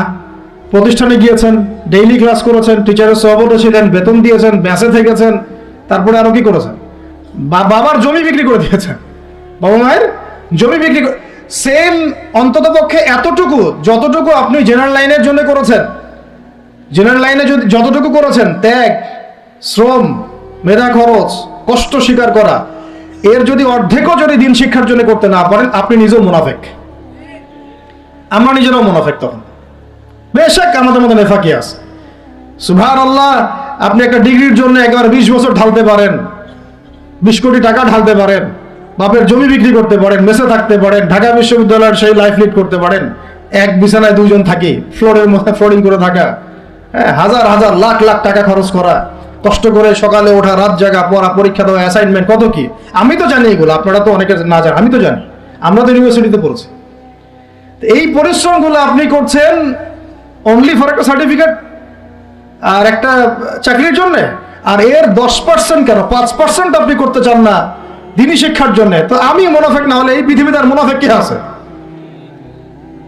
প্রতিষ্ঠানে গিয়েছেন, ডেইলি ক্লাস করেছেন, টিচারের সোহবতে ছিলেন, বেতন দিয়েছেন, ব্যাসে থেকেছেন, তারপরে আরো কি করেছেন? বাবার জমি বিক্রি করে দিয়েছেন, বাবা মায়ের জমি বিক্রি করে। সেম অন্তত পক্ষে এতটুকু যতটুকু আপনি জেনারেল লাইনের জন্য করেছেন, জেনারেল লাইনে যদি যতটুকু করেছেন, ত্যাগ, শ্রম, মেধা খরচ, কষ্ট স্বীকার করা, এর যদি অর্ধেকও যদি দিন শিক্ষার জন্য করতে না পারেন, আপনি নিজেও মুনাফিক। আমরা নিজেরাও মুনাফিক তখন। বেশক আমাদের মধ্যে নেফাকি আছে, সুবহানাল্লাহ। আপনি একটা ডিগ্রির জন্য একবার 20 বছর ঢালতে পারেন, 20 কোটি টাকা ঢালতে পারেন, বাপের জমি বিক্রি করতে পারেন, মেসে থাকতে পারেন, ঢাকা বিশ্ববিদ্যালয়ের সেই লাইফ লিড করতে পারেন, এক বিছানায় 2 জন থাকি, ফ্লোরের মধ্যে ফ্লোরিং করে থাকা, হ্যাঁ, হাজার হাজার লাখ লাখ টাকা খরচ করা, কষ্ট করে সকালে ওঠা, রাত জাগা, পড়া, পরীক্ষা দেওয়া, অ্যাসাইনমেন্ট, কত কি। আমি তো জানি এগুলো, আপনারা তো অনেকে না জানেন, আমি তো জানি, আমরা তো ইউনিভার্সিটিতে পড়েছি। এই পরিশ্রমগুলো আপনি করছেন অনলি ফর একটা সার্টিফিকেট আর একটা চাকরির জন্য, আর এর 10% কেন 5% আপনি করতে চান না দিনী শিক্ষার জন্য। তো আমি মুনাফিক না হলে এই পৃথিবীতে আর মুনাফিক কে আছে?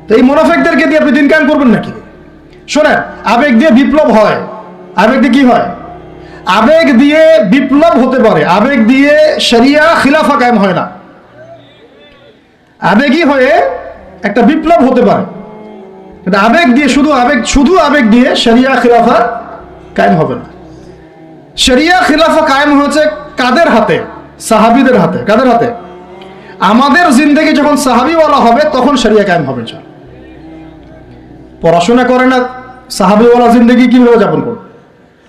তো এই মুনাফিকদেরকে দিয়ে আপনি দিন কায়েম করবেন নাকি? শোনেন, আবেগ দিয়ে বিপ্লব হয়, আবেগ দিয়ে কি হয়? আবেগ দিয়ে বিপ্লব হতে পারে, আবেগ দিয়ে শরিয়া খিলাফা কায়েম হয় না। আবেগই হয়ে একটা বিপ্লব হতে পারে, কিন্তু আবেগ দিয়ে শুধু আবেগ দিয়ে শরিয়া খিলাফা কায়েম হবে না। শরিয়া খিলাফা কায়েম হয়েছে কাদের হাতে? সাহাবীদের হাতে। কাদের হাতে? আমাদের জিন্দেগি যখন সাহাবীওয়ালা হবে তখন শরিয়া কায়েম হবে। পড়াশোনা করে না, সাহাবীওয়ালা জিন্দেগি কিভাবে যাপন করবে?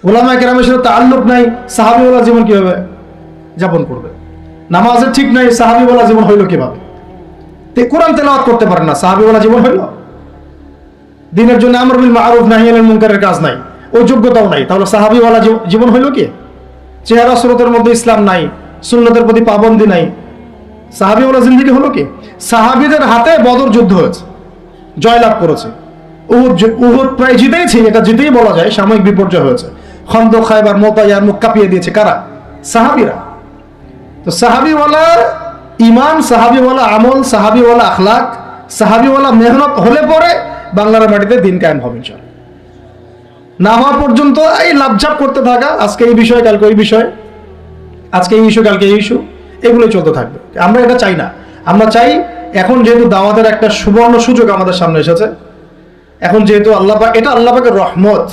ওলামায়ে কেরামের সাথে তাআল্লুক নাই, সাহাবীওয়ালা জীবন কিভাবে যাপন করবে? নামাজের ঠিক নাই, সাহাবীওয়ালা জীবন হইল কিভাবে? কোরআন তেলাওয়াত করতে পারেন না, সাহাবীওয়ালা জীবন হইল? দিনের জন্য আমর বিল মারুফ নাহি আনিল মুনকারের কাজ নাই, ওই যোগ্যতাও নাই, তাহলে সাহাবীওয়ালা জীবন হইল কি? চেহারা সুরতের মধ্যে ইসলাম নাই, সুন্নতের প্রতি পাবন্দি নাই, সাহাবীওয়ালা জিন্দেগি হলো কি? সাহাবীদের হাতে বদর যুদ্ধ হয়েছে, জয়লাভ করেছে। উহুদ প্রায় জিতেইছে, এটা জিতেই বলা যায়, সাময়িক বিপর্যয় হয়েছে। খন্দক, খায়বার, মুতায়ার মুখ কাঁপিয়ে দিয়েছে কারা? সাহাবীরা। তো সাহাবীওয়ালা ইমান, সাহাবীওয়ালা আমল, সাহাবীওয়ালা আখলাক, সাহাবীওয়ালা মেহনত হলে পরে বাংলার মাটিতে দিন কায়েম হবে ইনশাআল্লাহ। না হওয়া পর্যন্ত এই লাভঝাপ করতে থাকা, আজকে এই বিষয়, কালকে ওই বিষয়, আজকে এই ইস্যু, কালকে এই ইস্যু, এগুলোই চলতে থাকবে। আমরা এটা চাই না। আমরা চাই এখন যেহেতু দাওয়াতের একটা সুবর্ণ সুযোগ আমাদের সামনে এসেছে, এখন যেহেতু আল্লাহ পাক, এটা আল্লাহ পাকের রহমত,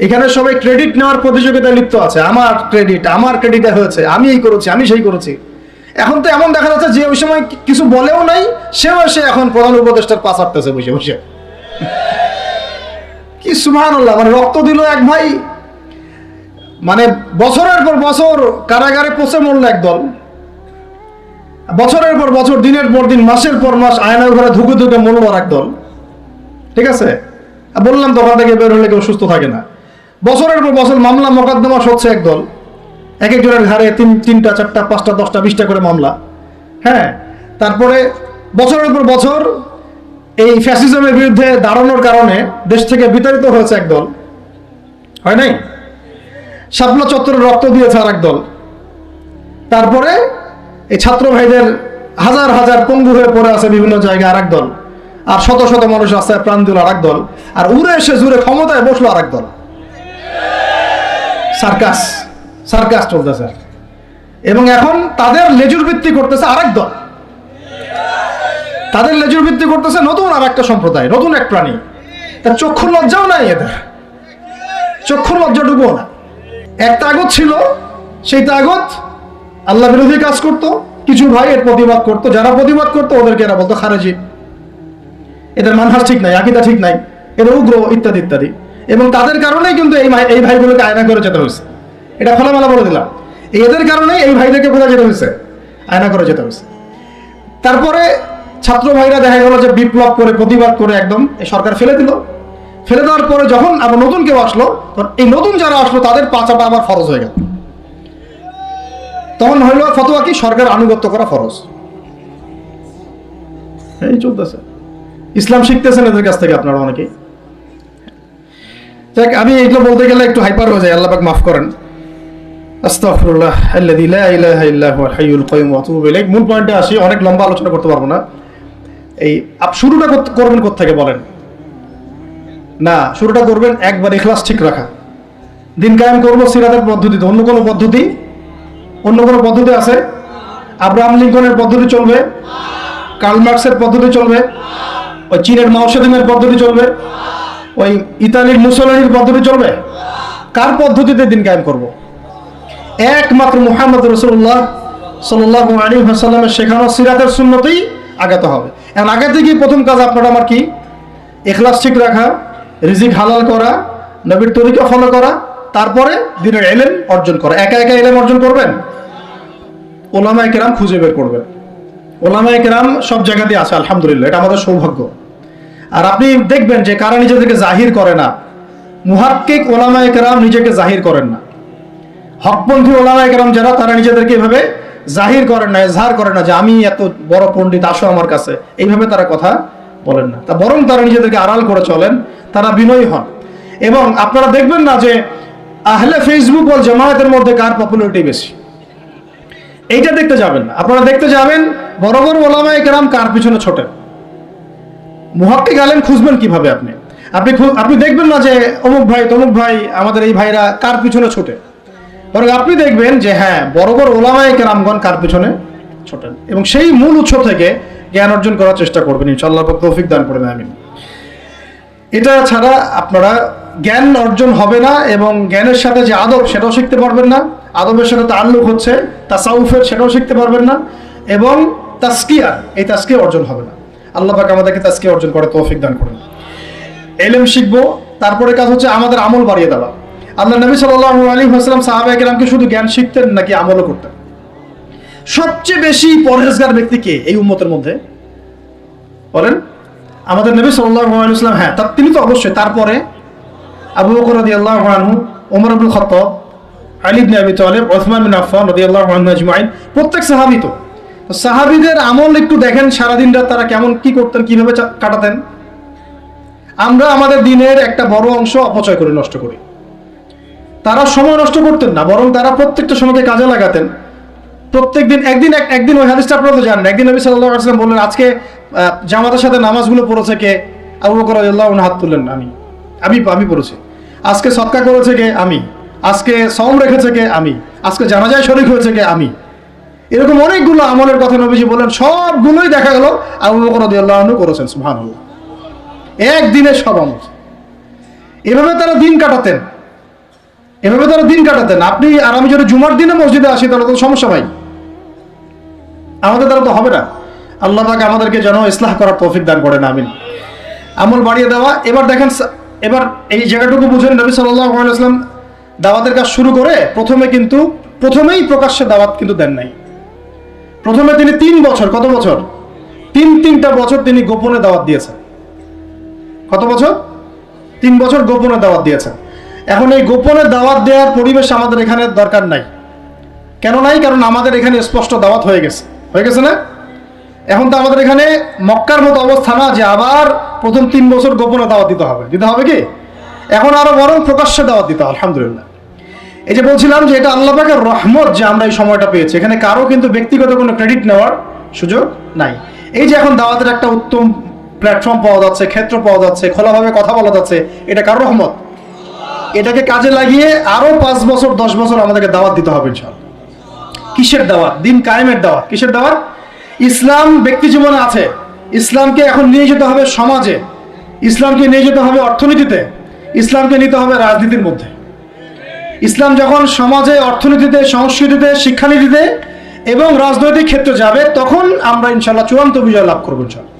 এখানে সবাই ক্রেডিট নেওয়ার প্রতিযোগিতায় লিপ্ত আছে। আমার ক্রেডিট হয়েছে, আমি এই করেছি, আমি সেই করেছি। এখন তো এমন দেখা যাচ্ছে যে ওই সময় কিছু বলেও নাই, সেও এসে এখন প্রধান উপদেষ্টার পাশ আটতেছে বসে বসে। কি সুবহানাল্লাহ! মানে রক্ত দিল এক ভাই, মানে বছরের পর বছর কারাগারে পচে মরল একদল, বছরের পর বছর, দিনের পর দিন, মাসের পর মাস আয়নার ঘরে ধুকে ধুকে মরল আর একদল। ঠিক আছে, বললাম তো ওখান থেকে বের হলে কেউ সুস্থ থাকে না। বছরের পর বছর মামলা মোকদ্দমা হচ্ছে একদল, এক একজনের ঘাড়ে 3টা 4টা 5টা 10টা 20টা করে মামলা। হ্যাঁ, তারপরে বছরের পর বছর এই ফ্যাসিজমের বিরুদ্ধে দাঁড়ানোর কারণে দেশ থেকে বিতাড়িত হয়েছে একদল, হয় নাই? শাপলা চত্বরে রক্ত দিয়েছে আর একদল। তারপরে এই ছাত্র ভাইদের হাজার হাজার পঙ্গু হয়ে পড়ে আছে বিভিন্ন জায়গায় আর একদল, আর শত শত মানুষ রাস্তায় প্রাণ দিল আর একদল, আর উড়ে এসে জুড়ে ক্ষমতায় বসলো আর একদল। সার্কাস সার্কাস চলতেছে, এবং এখন তাদের লেজুর ভিত্তি করতেছে আরেক দল, তাদের লেজুর ভিত্তি করতেছে নতুন আর একটা সম্প্রদায়, নতুন এক প্রাণী। তার চক্ষুর লজ্জাও নাই এদের, চক্ষুর লজ্জাটুকুও না। এক তাগত ছিল, সেই তাগত আল্লাহ বিরোধী কাজ করত, কিছু ভাই এর প্রতিবাদ করত, যারা প্রতিবাদ করতো ওদেরকে এরা বলতো খারেজি, এদের মানহাজ ঠিক নাই, আকীদা ঠিক নাই, এরা উগ্র, ইত্যাদি ইত্যাদি। এবং তাদের কারণেই কিন্তু এই ভাইগুলোকে আয়না করে যেতে হয়েছে, এটা খোলামেলা বলে দিলাম। এদের কারণেই এই ভাইদেরকে কোথায় যেতে হয়েছে? আয়না করে যেতে হয়েছে। তারপরে ছাত্র ভাইরা দেখা গেল যে বিপ্লব করে, প্রতিবাদ করে একদম এই সরকার ফেলে দিল। ফেলে দেওয়ার পরে যখন আবার নতুন কেউ আসলো, তখন এই নতুন যারা আসলো তাদের পাচাটা আবার ফরজ হয়ে গেল। তখন হইল ফতোয়া কি? সরকার আনুগত্য করা ফরজ। এই চলতেছে, ইসলাম শিখতেছেন এদের কাছ থেকে আপনারা অনেকেই। দেখ, আমি এগুলো বলতে গেলে একটু হাইপার হয়ে যায়, আল্লাহ পাক মাফ করেন। আস্তাগফিরুল্লাহ আল্লাযী লা ইলাহা ইল্লা হুয়াল হাইয়ুল কাইয়ুম ওয়া আতুবু ইলাইহি। মূল পয়েন্টে আসি, অনেক লম্বা আলোচনা করতে পারবো না। এই শুরুটা করবেন কোত্থেকে বলেন? না, শুরুটা করবেন একবার ইখলাস ঠিক রাখা, দিন কায়েম করবো সিরাতের পদ্ধতিতে। অন্য কোনো পদ্ধতি আছে? আব্রাহাম লিঙ্কনের পদ্ধতি চলবে? কার্ল মার্কসের পদ্ধতি চলবে? ওই চীনের মাও সেতুংয়ের পদ্ধতি চলবে? ওই ইতালির মুসোলিনির পদ্ধতি চলবে? কার পদ্ধতিতে দিন কায়েম করব? একমাত্র মুহাম্মদ রাসূলুল্লাহ সাল্লাল্লাহু আলাইহি ওয়াসাল্লামের শেখানো সিরাতের সুন্নতেই আগাতে হবে। এখন আগাতে গিয়ে প্রথম কাজ আপনার আমার কি? ইখলাস ঠিক রাখা, রিজিক হালাল করা, নবীর তরিকা ফলো করা, তারপরে দিনের ইলম অর্জন করা। একা একা ইলম অর্জন করবেন? ওলামায়ে কেরাম খুঁজে বের করবেন। ওলামায়ে কেরাম সব জায়গাতেই আছে, আলহামদুলিল্লাহ, এটা আমাদের সৌভাগ্য। আর আপনি দেখবেন যে কারা নিজেদেরকে জাহির করে না, মুহাক্কিক ওলামায়ে কেরাম নিজেকে জাহির করেন না। হকপন্থী ওলামায়ে কেরাম যারা, তারা নিজেদেরকে এভাবে জাহির করেন না, ইজহার করেন না যে আমি এত বড় পণ্ডিত, আসো আমার কাছে, এইভাবে তারা কথা বলেন না। তা বরং তারা নিজেদেরকে আড়াল করে চলেন, তারা বিনয়ী হন। এবং আপনারা দেখবেন না যে আহলে ফেসবুক ওয়াল জামায়াতের মধ্যে কার পপুলারিটি বেশি, এইটা দেখতে যাবেন না। আপনারা দেখতে যাবেন বড় বড় ওলামায়ে কেরাম কার পিছনে ছোটেন। মুহাক্কিক আলেম খুঁজবেন কিভাবে? আপনি দেখবেন না যে অমুক ভাই তমুক ভাই, আমাদের এই ভাইরা কার পিছনে ছোটে, বরং আপনি দেখবেন যে হ্যাঁ, বড় বড় ওলামায়ে কেরামগণ কার পিছনে ছোটেন, এবং সেই মূল উৎস থেকে জ্ঞান অর্জন করার চেষ্টা করবেন। ইনশাআল্লাহ তৌফিক দান করেন, আমিন। এটা ছাড়া আপনারা জ্ঞান অর্জন হবে না, এবং জ্ঞানের সাথে যে আদব সেটাও শিখতে পারবেন না, আদবের সাথে তাআল্লুক হচ্ছে তাসাউফের, সেটাও শিখতে পারবেন না, এবং তাসকিয়া, এই তাসকিয়া অর্জন হবে না। আল্লাহ পাক আমাদেরকে তাসকিয়া অর্জন করে তৌফিক দান করেন। ইলম শিখবো, তারপরে কাজ হচ্ছে আমাদের আমল বাড়িয়ে দেওয়া। আল্লাহ নবী সাল্লাল্লাহু আলাইহি ওয়াসাল্লাম সাহাবায়ে কেরামকে শুধু জ্ঞান শিখতেন নাকি আমলও করতেন? সবচেয়ে বেশি পরহেজগার ব্যক্তি কে এই উম্মতের মধ্যে বলেন? আমাদের নবী সাল্লাল্লাহু আলাইহি ওয়াসাল্লাম। হ্যাঁ, তিনি তো অবশ্যই। তারপরে আবু বকর রাদিয়াল্লাহু আনহু, ওমর ইবনে খাত্তাব, আলী ইবনে আবি তালিব, উসমান বিন আফফান রাদিয়াল্লাহু আনহু আজমাইন, প্রত্যেক সাহাবী। তো সাহাবীদের আমল একটু দেখেন, সারাদিন রাত তারা কেমন কি করতেন, কিভাবে কাটাতেন। আমরা আমাদের দিনের একটা বড় অংশ অপচয় করে নষ্ট করি। তারা সময় নষ্ট করতেন না, বরং তারা প্রত্যেকটা সময়কে কাজে লাগাতেন। প্রত্যেকদিন একদিন ওই হাদিসটা আপনারা তো জানেন, একদিন নবী সাল্লাল্লাহু আলাইহি ওয়াসাল্লাম বললেন, আজকে জামাতের সাথে নামাজগুলো পড়েছে কে? আবু বকর রাদিয়াল্লাহু আনহু হাত তুললেন, আমি পড়েছি। আজকে সদকা করেছে কে? আমি। আজকে সওম রেখেছে কে? আমি। আজকে জানাজায় শরীক হয়েছে কে? আমি। এরকম অনেকগুলো আমলের কথা নবীজি বলেন, সবগুলোই দেখা গেল আবু বকর রাদিয়াল্লাহু আনহু করেছেন। সুবহানাল্লাহ, একদিনে সব আমল। এভাবে তারা দিন কাটাতেন, আপনি আর আমি যদি জুমার দিনে মসজিদে আসি তাহলে তো সমস্যা ভাই, আমাদের দ্বারা তো হবে না। আল্লাহ পাক আমাদেরকে যেন ইসলাহ করার তৌফিক দান করেন, আমিন। আমল বাড়িয়ে দেওয়া। এবার দেখেন, এবার এই জায়গাটুকু বুঝেন, নবী সাল্লাল্লাহু আলাইহি ওয়াসাল্লাম দাওয়াতের কাজ শুরু করে প্রথমেই প্রকাশ্যে দাওয়াত কিন্তু দেন নাই। প্রথমে তিনি 3 বছর, কত বছর? তিনটা বছর তিনি গোপনে দাওয়াত দিয়েছেন। কত বছর? 3 বছর গোপনে দাওয়াত দিয়েছেন। এখন এই গোপনে দাওয়াত দেওয়ার পরিবেশ আমাদের এখানে দরকার নাই। কেন নাই? কারণ আমাদের এখানে স্পষ্ট দাওয়াত হয়ে গেছে না? এখন তো আমাদের এখানে মক্কার মতো অবস্থা না যে আবার প্রথম 3 বছর গোপনে দাওয়াত দিতে হবে কি? এখন আরো বরং প্রকাশ্যে দাওয়াত দিতে হবে। আলহামদুলিল্লাহ। এই যে বলছিলাম যে এটা আল্লাহ পাকের রহমত যে আমরা এই সময়টা পেয়েছি। এখানে কারো কিন্তু ব্যক্তিগত কোনো ক্রেডিট নেওয়ার সুযোগ নাই। এই যে এখন দাওয়াতের একটা উত্তম প্ল্যাটফর্ম পাওয়া যাচ্ছে, ক্ষেত্র পাওয়া যাচ্ছে, খোলাভাবে কথা বলা যাচ্ছে, এটা কার রহমত? এটাকে কাজে লাগিয়ে আরো 5 বছর 10 বছর আমাদেরকে দাওয়াত দিতে হবে ইনশাআল্লাহ। কিসের দাওয়াত? দিন কায়েমের দাওয়াত। কিসের দাওয়াত? ইসলাম ব্যক্তি জীবনে আছে, ইসলামকে এখন নিয়ে যেতে হবে সমাজে, ইসলামকে নিয়ে যেতে হবে অর্থনীতিতে, ইসলামকে নিতে হবে রাজনীতির মধ্যে। ইসলাম যখন সমাজে, অর্থনীতিতে, সংস্কৃতিতে, শিক্ষানীতিতে এবং রাজনৈতিক ক্ষেত্রে যাবে, তখন আমরা ইনশাআল্লাহ চূড়ান্ত বিজয় লাভ করবো ইনশাআল্লাহ।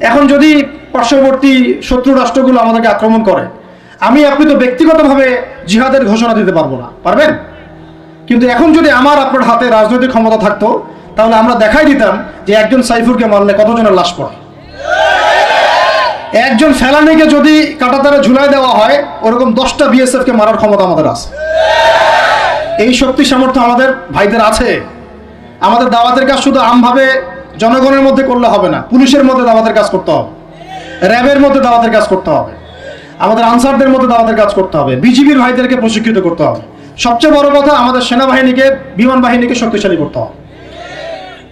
এখন যদি পার্শ্ববর্তী শত্রু রাষ্ট্রগুলো আমাদেরকে আক্রমণ করে, আপনি তো ব্যক্তিগতভাবে জিহাদের ঘোষণা দিতে পারবো না, পারবেন? কিন্তু এখন যদি আপনার হাতে রাজনৈতিক ক্ষমতা থাকতো, তাহলে আমরা দেখাই দিতাম যে একজন সাইফুরকে মারলে কতজনের লাশ পড়ে। একজন ফেলানিকে যদি কাঁটাতারে ঝুলাই দেওয়া হয়, ওরকম 10টা বিএসএফ কে মারার ক্ষমতা আমাদের আছে। এই শক্তি সামর্থ্য আমাদের ভাইদের আছে। আমাদের দাওয়াতের কাজ শুধু আমভাবে জনগণের মধ্যে করলে হবে না, পুলিশের মধ্যে দাওয়াতের কাজ করতে হবে, র্যাবের মধ্যে দাওয়াতের কাজ করতে হবে, আমাদের আনসারদের মধ্যে দাওয়াতের কাজ করতে হবে, বিজিবির ভাইদেরকে প্রশিক্ষিত করতে হবে। সবচেয়ে বড় কথা, আমাদের সেনাবাহিনীকে, বিমান বাহিনীকে শক্তিশালী করতে হবে।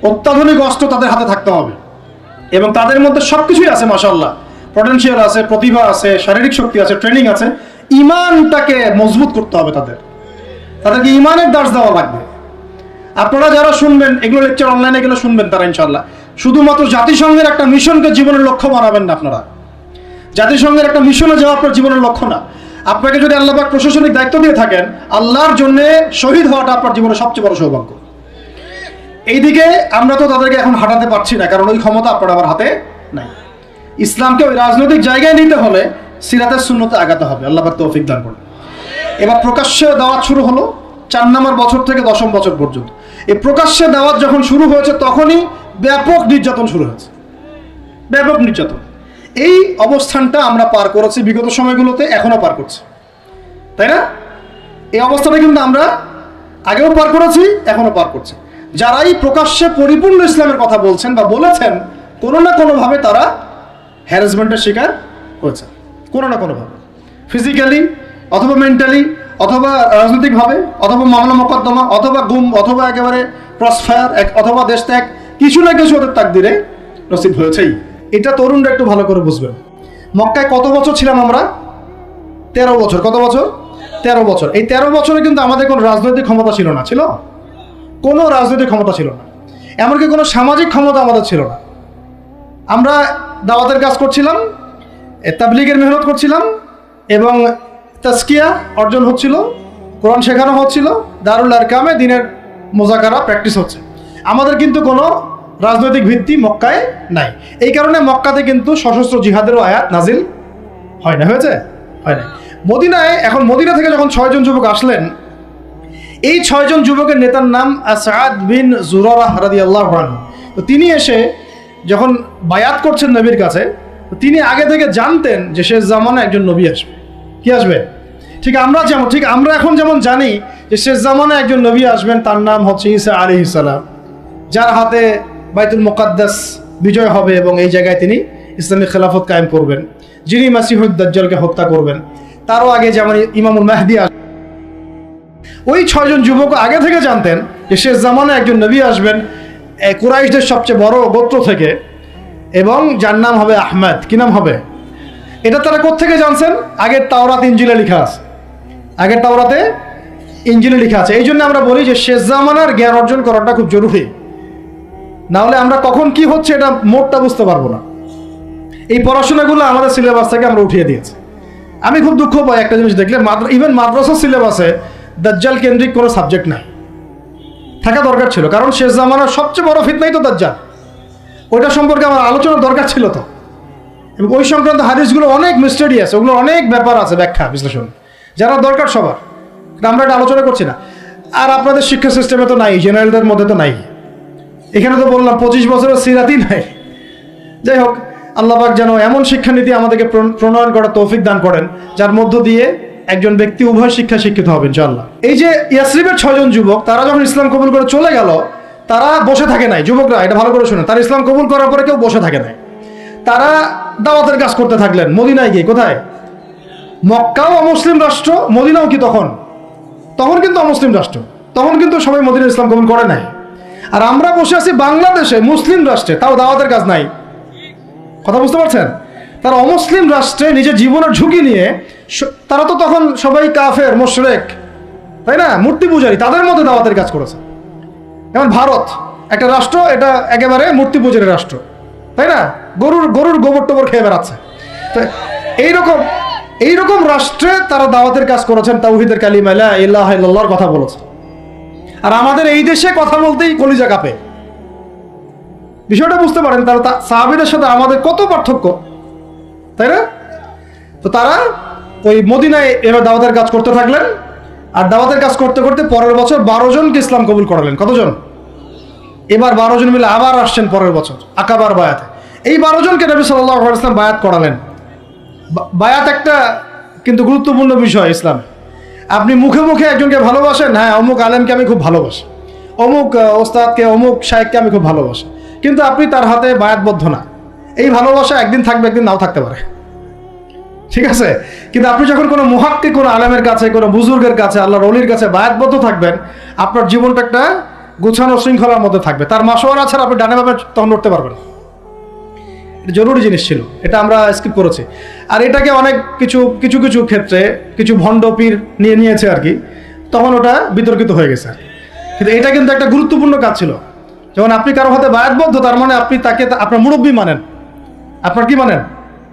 অত্যাধুনিক অস্ত্র তাদের হাতে থাকতে হবে এবং তাদের মধ্যে সবকিছুই আছে মাশাআল্লাহ। পটেনশিয়াল আছে, প্রতিভা আছে, শারীরিক শক্তি আছে, ট্রেনিং আছে। ইমানটাকে মজবুত করতে হবে তাদেরকে ইমানের দাস দেওয়া লাগবে। আপনারা যারা শুনবেন এগুলো, লেকচার অনলাইনে গেলে শুনবেন, তারা ইনশাআল্লাহ শুধুমাত্র জাতিসংঘের একটা মিশনকে জীবনের লক্ষ্য বানাবেন না। আপনারা জাতিসংঘের একটা মিশনে যাওয়া আপনার জীবনের লক্ষ্য না। আপনাকে যদি আল্লাহ পাক প্রশাসনিক দায়িত্ব দিয়ে থাকেন, আল্লাহর জন্য শহীদ হওয়াটা আপনার জীবনের সবচেয়ে বড় সৌভাগ্য। এইদিকে আমরা তো তাদেরকে এখন হাঁটাতে পারছি না, কারণ ওই ক্ষমতা আপনার আমার হাতে নাই। ইসলামকে ওই রাজনৈতিক জায়গায় নিতে হলে সিরাতের সুন্নতে আগাতে হবে। আল্লাহ পাক তৌফিক দান করুন। এবার প্রকাশ্যে দাওয়াত শুরু হলো 4 নম্বর বছর থেকে 10ম বছর পর্যন্ত। এই প্রকাশ্যে দাওয়াত যখন শুরু হয়েছে, তখনই ব্যাপক নির্যাতন শুরু হয়েছে, ব্যাপক নির্যাতন। এই অবস্থানটা আমরা পার করেছি বিগত সময়গুলোতে, এখনো পার করছি, তাই না? এই অবস্থাটা কিন্তু আমরা আগেও পার করেছি, এখনো পার করছি। যারাই প্রকাশ্যে পরিপূর্ণ ইসলামের কথা বলছেন বা বলেছেন, কোনো না কোনোভাবে তারা হ্যারাসমেন্টের শিকার হয়েছে, কোনো না কোনোভাবে, ফিজিক্যালি অথবা মেন্টালি অথবা রাজনৈতিকভাবে অথবা মামলা মোকদ্দমা অথবা গুম অথবা একেবারে ক্রসফায়ার অথবা দেশ ত্যাগ, কিছু না কিছু ওদের তাকদিরে নসিব হয়েছেই। এটা তরুণরা একটু ভালো করে বুঝবেন। মক্কায় কত বছর ছিলাম আমরা? 13 বছর। কত বছর? 13 বছর। এই 13 বছরে কিন্তু আমাদের কোনো রাজনৈতিক ক্ষমতা ছিল না, ছিল কোনো রাজনৈতিক ক্ষমতা ছিল না, এমনকি কোনো সামাজিক ক্ষমতা আমাদের ছিল না। আমরা দাওয়াতের কাজ করছিলাম, তাবলীগের মেহনত করছিলাম এবং তাজকিয়া অর্জন হচ্ছিল, কোরআন শেখানো হচ্ছিল, দারুল আরকামে দিনের মোজাকারা প্র্যাকটিস হচ্ছে। আমাদের কিন্তু কোনো রাজনৈতিক ভিত্তি মক্কায় নাই। এই কারণে মক্কাতে কিন্তু সশস্ত্র জিহাদেরও আয়াত নাজিল হয় না, হয়েছে? হয় না। মদিনায়, এখন মদিনা থেকে যখন 6 জন যুবক আসলেন, এই 6 জন যুবকের নেতার নাম আসাদ বিন জুরারাহ রাদিয়াল্লাহু আনহু। তো তিনি এসে যখন বায়াত করছেন নবীর কাছে, তিনি আগে থেকে জানতেন যে শেষ জামানায় একজন নবী আসবে। কি আসবে? ঠিক আমরা এখন যেমন জানি যে শেষ জামানায় একজন নবী আসবেন, তার নাম হচ্ছে ঈসা আলাইহিস সালাম, যার হাতে বাইতুল মুকাদ্দাস বিজয় হবে এবং এই জায়গায় তিনি ইসলামী খেলাফত কায়েম করবেন, যিনি মাসিহুদ দাজ্জালকে হত্যা করবেন। তারও আগে যেমন ইমামুল মাহদি আসবেন। ওই 6 জন যুবক আগে থেকে জানতেন যে শেষ জামানায় একজন নবী আসবেন কুরাইশদের সবচেয়ে বড় গোত্র থেকে, এবং যার নাম হবে আহমদ। কি নাম হবে? এটা তারা কোত্থেকে জানছেন? আগের তাওরাত ইনজিলে লেখা আছে, আগের তাওরাতে ইনজিলে লেখা আছে। এই জন্য আমরা বলি যে শেষ জামানার জ্ঞান অর্জন করাটা খুব জরুরি, না হলে আমরা কখন কি হচ্ছে এটা মোটটা বুঝতে পারবো না। এই পড়াশোনাগুলো আমাদের সিলেবাস থেকে আমরা উঠিয়ে দিয়েছি। আমি খুব দুঃখ পাই একটা জিনিস দেখলে, ইভেন মাদ্রাসা সিলেবাসে দাজ্জাল কেন্দ্রিক কোনো সাবজেক্ট নাই, থাকা দরকার ছিল। কারণ শেষ জামানার সবচেয়ে বড় ফিতনাই তো দাজ্জাল, ওইটা সম্পর্কে আমার আলোচনার দরকার ছিল তো। এবং ওই সংক্রান্ত হাদিসগুলো অনেক মিস্টেরিয়াস, ওগুলো অনেক ব্যাপার আছে, ব্যাখ্যা বিশ্লেষণ। যারা দরকার সবার, আমরা এটা আলোচনা করছি না। আর আপনাদের শিক্ষা সিস্টেমে তো নাই, জেনারেলদের মধ্যে তো নাই। এখানে তো বললাম 25 বছরের সিরাতই নাই। যাই হোক, আল্লাহ পাক যেন এমন শিক্ষানীতি আমাদেরকে প্রণয়ন করার তৌফিক দান করেন, যার মধ্য দিয়ে একজন ব্যক্তি উভয় শিক্ষা শিক্ষিত হবে ইনশাআল্লাহ। এই যে ইয়াসরিবের 6 জন যুবক, তারা যখন ইসলাম কবুল করে চলে গেল, তারা বসে থাকে নাই। যুবকরা এটা ভালো করে শুনে, তারা ইসলাম কবুল করার পরে কেউ বসে থাকে নাই। তারা দাওয়াতের কাজ করতে থাকলেন। মদিনায় গিয়ে, কোথায়? মক্কাও অমুসলিম রাষ্ট্র, মদিনাও কি তখন কিন্তু অমুসলিম রাষ্ট্র, তখন কিন্তু সবাই মদিনা ইসলাম কবুল করে নাই। আর আমরা বসে আছি বাংলাদেশে মুসলিম রাষ্ট্রে, তাও দাওয়াতের কাজ নাই। কথা বুঝতে পারছেন? তারা অমুসলিম রাষ্ট্রে নিজের জীবনের ঝুঁকি নিয়ে, তারা তো তখন সবাই কাফের, মুশরিক, তাই না, মূর্তি পূজারী, তাদের মধ্যে দাওয়াতের কাজ করেছে। যেমন ভারত একটা রাষ্ট্র, এটা একেবারে মূর্তি পূজারী রাষ্ট্র, তাই না, গরুর গোবর টোবর খেয়ে বেড়াচ্ছে। তো এইরকম রাষ্ট্রে তারা দাওয়াতের কাজ করেছেন, তাওহীদের কালিমা লা ইলাহা ইল্লাল্লাহর কথা বলেছে। আর আমাদের এই দেশে কথা বলতেই কলিজা কাঁপে। বিষয়টা বুঝতে পারেন, তারা সাহাবীদের সাথে আমাদের কত পার্থক্য, তাই না? তো তারা ওই মদিনায় এবার দাওয়াতের কাজ করতে থাকলেন। আর দাওয়াতের কাজ করতে করতে পরের বছর 12 জনকে ইসলাম কবুল করালেন। কতজন? এবার 12 জন মিলে আবার আসছেন পরের বছর আকাবার বায়াতে। এই 12 জনকে নবী সাল্লাল্লাহু আলাইহি ওয়াসাল্লাম বায়াত করালেন। বায়াত একটা কিন্তু গুরুত্বপূর্ণ বিষয় ইসলামে। আপনি মুখে মুখে একজনকে ভালোবাসেন, হ্যাঁ অমুক আলেমকে আমি খুব ভালোবাসি, অমুক ওস্তাদকে, অমুক শায়েখকে আমি খুব ভালোবাসি, কিন্তু আপনি তার হাতে বায়াতবদ্ধ না। এই ভালোবাসা একদিন থাকবে, একদিন নাও থাকতে পারে, ঠিক আছে? কিন্তু আপনি যখন কোনো মুহাক্কিক, কোনো আলেমের কাছে, কোনো বুজুর্গের কাছে, আল্লাহর ওলির কাছে বায়াতবদ্ধ থাকবেন, আপনার জীবনটা একটা গুছানো শৃঙ্খলার মধ্যে থাকবে। তার মাসওয়ারা ছাড়া আপনি ডানে বামে তখন উঠতে পারবেন। এটা জরুরি জিনিস ছিল, এটা আমরা স্কিপ করেছি। আর এটাকে অনেক কিছু ক্ষেত্রে কিছু ভণ্ড পীর নিয়েছে আর কি, তখন ওটা বিতর্কিত হয়ে গেছে। কিন্তু এটা কিন্তু একটা গুরুত্বপূর্ণ কাজ ছিল। যখন আপনি কারো হাতে বায়াতবদ্ধ, তার মানে আপনি তাকে আপনার মুরব্বী মানেন। আপনার কি মানেন?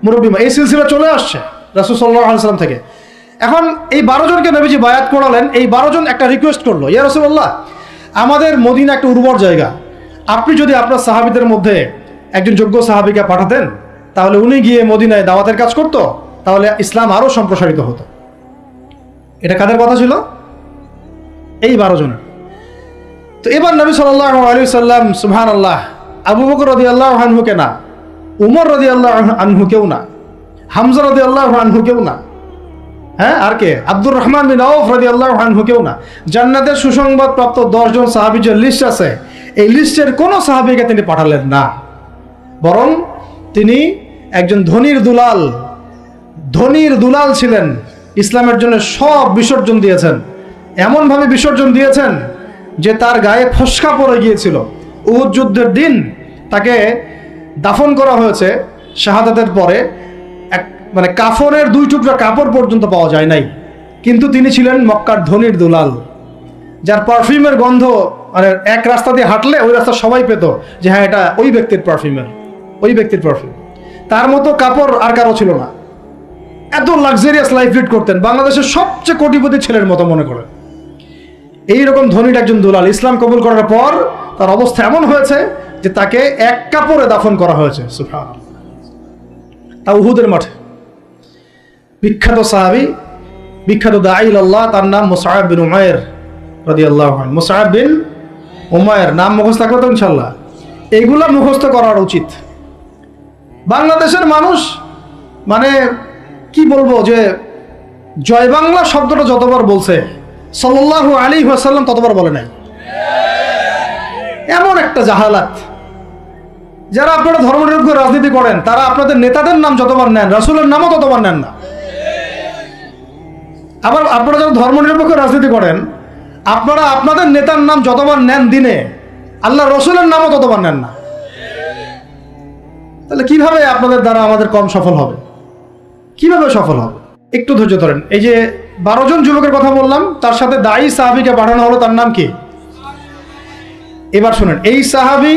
মুরব্বী। এই সিলসিলা চলে আসছে রাসূল সাল্লাল্লাহু আলাইহি ওয়াসাল্লাম থেকে। এখন এই 12 জনকে নবীজি বায়াত করালেন। এই 12 জন একটা রিকোয়েস্ট করলো, ইয়া রাসূলুল্লাহ, আমাদের মদিনা একটা উর্বর জায়গা, আপনি যদি আপনার সাহাবীদের মধ্যে একজন যোগ্য সাহাবীকে পাঠাতেন, তাহলে উনি গিয়ে মদিনায় দাওয়াতের কাজ করত, তাহলে ইসলাম আরো সম্প্রসারিত হতো। এটা কাদের কথা ছিল? এই 12 জনের। তো এবার নবী সাল্লাল্লাহু আলাইহি ওয়াসাল্লাম, সুবহানাল্লাহ, আবু বকর রাদিয়াল্লাহু আনহুকে না, উমর রাদিয়াল্লাহু আনহুকেও না, হামজা রাদিয়াল্লাহু আনহুকেও না, হ্যাঁ আর কে, আব্দুর রহমান বিন আউফ রাদিয়াল্লাহু আনহুকেও না, জান্নাতের সুসংবাদ প্রাপ্ত 10 জন সাহাবীর যে লিস্ট আছে, এই লিস্টের কোনো সাহাবীকে তিনি পাঠালেন না। বরং তিনি একজন ধনীর দুলাল ছিলেন। ইসলামের জন্য সব বিসর্জন দিয়েছেন, এমনভাবে বিসর্জন দিয়েছেন যে তার গায়ে ফসকা পড়ে গিয়েছিল। উহুদ যুদ্ধের দিন তাকে দাফন করা হয়েছে শাহাদাতের পরে, মানে কাফনের 2 টুকরা কাপড় পর্যন্ত পাওয়া যায় নাই। কিন্তু তিনি ছিলেন মক্কার ধনীর দুলাল, যার পারফিউমের গন্ধ, মানে এক রাস্তা দিয়ে হাঁটলে ওই রাস্তা সবাই পেত যে হ্যাঁ এটা ওই ব্যক্তির পারফিউম। তার মতো কাপড় আর কারো ছিল না। এত লাক্সারিয়াস লাইফ লিড করতেন, বাংলাদেশের সবচেয়ে কোটিপতি ছেলের মতো মনে করেন। এইরকম ধনীর একজন দুলাল ইসলাম কবুল করার পর তার অবস্থা এমন হয়েছে যে তাকে এক কাপড়ে দাফন করা হয়েছে। সুবহানাল্লাহ। তা উহুদের মাঠে। বিখ্যাত সাহাবী, বিখ্যাত দাঈ ইলাল্লাহ, তার নাম মুসআব বিন উমাইর রাদিয়াল্লাহু আনহু। মুসআব বিন উমাইর নাম মুখস্থ থাকলে তো ইনশাআল্লাহ এগুলা মুখস্থ করার উচিত। বাংলাদেশের মানুষ, মানে কি বলবো, যে জয় বাংলা শব্দটা যতবার বলছে সাল্লাল্লাহু আলাইহি ওয়াসাল্লাম ততবার বলে নাই। এমন একটা জাহালাত। যারা আপনারা ধর্মনিরপেক্ষ রাজনীতি করেন, তারা আপনাদের নেতাদের নাম যতবার নেন, রাসূলের নামও ততবার নেন না। আবার আপনারা যারা ধর্মনিরপেক্ষ রাজনীতি করেন, আপনারা আপনাদের নেতার নাম যতবার নেন দিনে, আল্লাহ রসুলের নামও ততবার নেন না। তাহলে কিভাবে আপনাদের দ্বারা আমাদের কম সফল হবে? কিভাবে সফল হবে? একটু ধৈর্য ধরেন। এই যে 12 জন যুবকের কথা বললাম, তার সাথে দায়ী সাহাবীকে পাঠানো হলো, তার নাম কি? এবার শুনেন, এই সাহাবী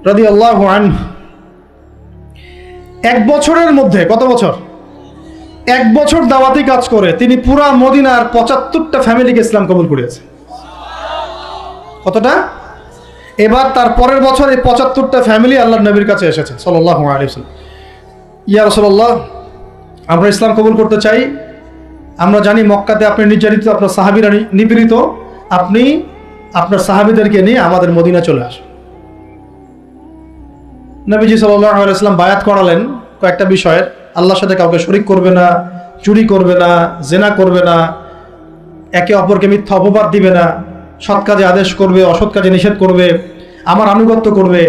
রাদিয়াল্লাহু আনহু 1 বছরের মধ্যে, কত বছর? 1 বছর দাওয়াতি কাজ করে তিনি পুরা মদিনার 75টা ফ্যামিলিকে ইসলাম কবুল করিয়েছে। কতটা? এবার তার পরের বছর এই 75টা ফ্যামিলি আল্লাহর নবীর কাছে এসেছে সাল্লাল্লাহু আলাইহি ওয়াসাল্লাম। ইয়া রাসূলুল্লাহ, আমরা ইসলাম কবুল করতে চাই, আমরা জানি মক্কাতে আপনি নির্যাতিত, আপনার সাহাবীরা নিপীড়িত, আপনি আপনার সাহাবীদেরকে নিয়ে আমাদের মদিনা চলে আসুন। নবীজি সাল্লাল্লাহু আলাইহি ওয়াসাল্লাম বায়াত করালেন কয়েকটা বিষয়ের, আল্লাহর সাথে কাউকে শরীক করবে না, চুরি করবে না, জেনা করবে না, একে অপরকে মিথ্যা অপবাদ দিবে না, সৎ কাজে আদেশ করবে, অসৎ কাজে নিষেধ করবে, আমার আনুগত্য করবে,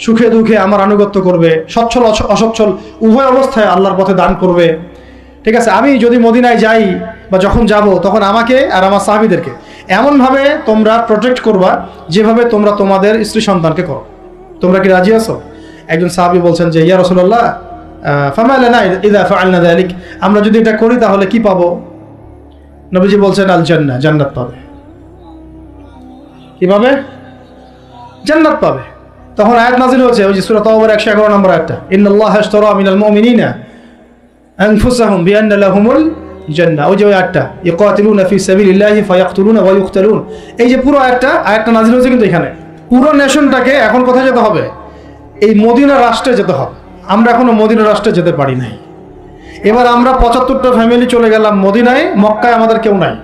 সুখে দুঃখে আমার আনুগত্য করবে, সচ্ছল অসচ্ছল উভয় অবস্থায় আল্লাহর পথে দান করবে। ঠিক আছে, আমি যদি মদিনায় যাই বা যখন যাব তখন আমাকে আর আমার সাহাবীদেরকে এমনভাবে তোমরা প্রোটেক্ট করবা যেভাবে তোমরা তোমাদের স্ত্রী সন্তানকে করো। তোমরা কি রাজি আছো? একজন সাহাবী বলছেন যে ইয়া রাসূলুল্লাহ ফামা লানা ইযা ফাআলনা যালিক, আমরা যদি এটা করি তাহলে কি পাবো? নবীজি বলছেন আল জান্নাহ, জান্নাত পাবে। কি পাবে? জান্নাত পাবে। তখন আয়াত নাযিল হয়েছে, ওই যে সূরা তাওবার 111 নম্বর আয়াতটা, ইন্নাল্লাহা আশতারা মিনাল মুমিনিনা আনফুসাহুম বিআন্না লাহুমুল জান্নাহ। ওই যে ওই আয়াতটা, ইকাতিলুনা ফি সাবিলিল্লাহি ফায়াকতুলুনা ওয়া ইউকতালুন। এই যে পুরো আয়াতটা নাযিল হয়েছে কিন্তু এখানে পুরো নেশনটাকে এখন কোথায় যেতে হবে? এই মদিনা রাষ্ট্রে যেতে হবে। আমরা এখনো মদিনা রাষ্ট্রে যেতে পারি নাই। এবার আমরা 75টা ফ্যামিলি চলে গেলাম মদিনায়, মক্কায় আমাদের কেউ নাই।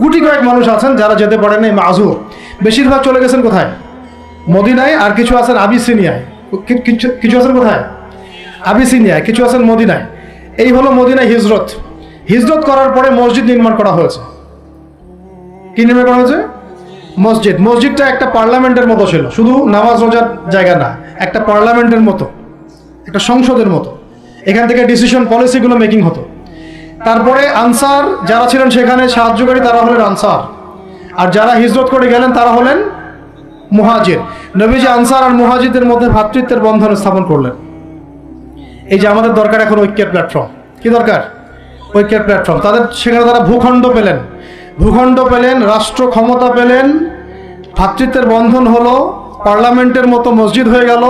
গুটি কয়েক মানুষ আছেন যারা যেতে পারেন নাই, মাযুর। বেশিরভাগ চলে গেছেন কোথায়? মদিনায়। আর কিছু আছেন আবিসিনিয়ায়, কিছু আছেন কোথায়? আবিসিনিয়ায়, কিছু আছেন মদিনায়। এই হলো মদিনায় হিজরত। হিজরত করার পরে মসজিদ নির্মাণ করা হয়েছে। কি নির্মাণ করা হয়েছে? মসজিদ। মসজিদটা একটা পার্লামেন্টের মতো ছিল, শুধু নামাজ রোজার জায়গা না, একটা পার্লামেন্টের মতো, একটা সংসদের মতো। এখান থেকে ডিসিশন পলিসিগুলো মেকিং হতো। তারপরে আনসার যারা ছিলেন সেখানে সাহায্যকারী, তারা হলেন আনসার। আর যারা হিজরত করে গেলেন তারা হলেন মুহাজির। নবীজি আনসার আর মুহাজিরদের মধ্যে ভ্রাতৃত্বের বন্ধন স্থাপন করলেন। এই যে আমাদের দরকার এখন ঐক্যের প্ল্যাটফর্ম। কি দরকার? ঐক্যের প্ল্যাটফর্ম। সেখানে তারা ভূখণ্ড পেলেন, রাষ্ট্র ক্ষমতা পেলেন, ভ্রাতৃত্বের বন্ধন হলো, পার্লামেন্টের মতো মসজিদ হয়ে গেল,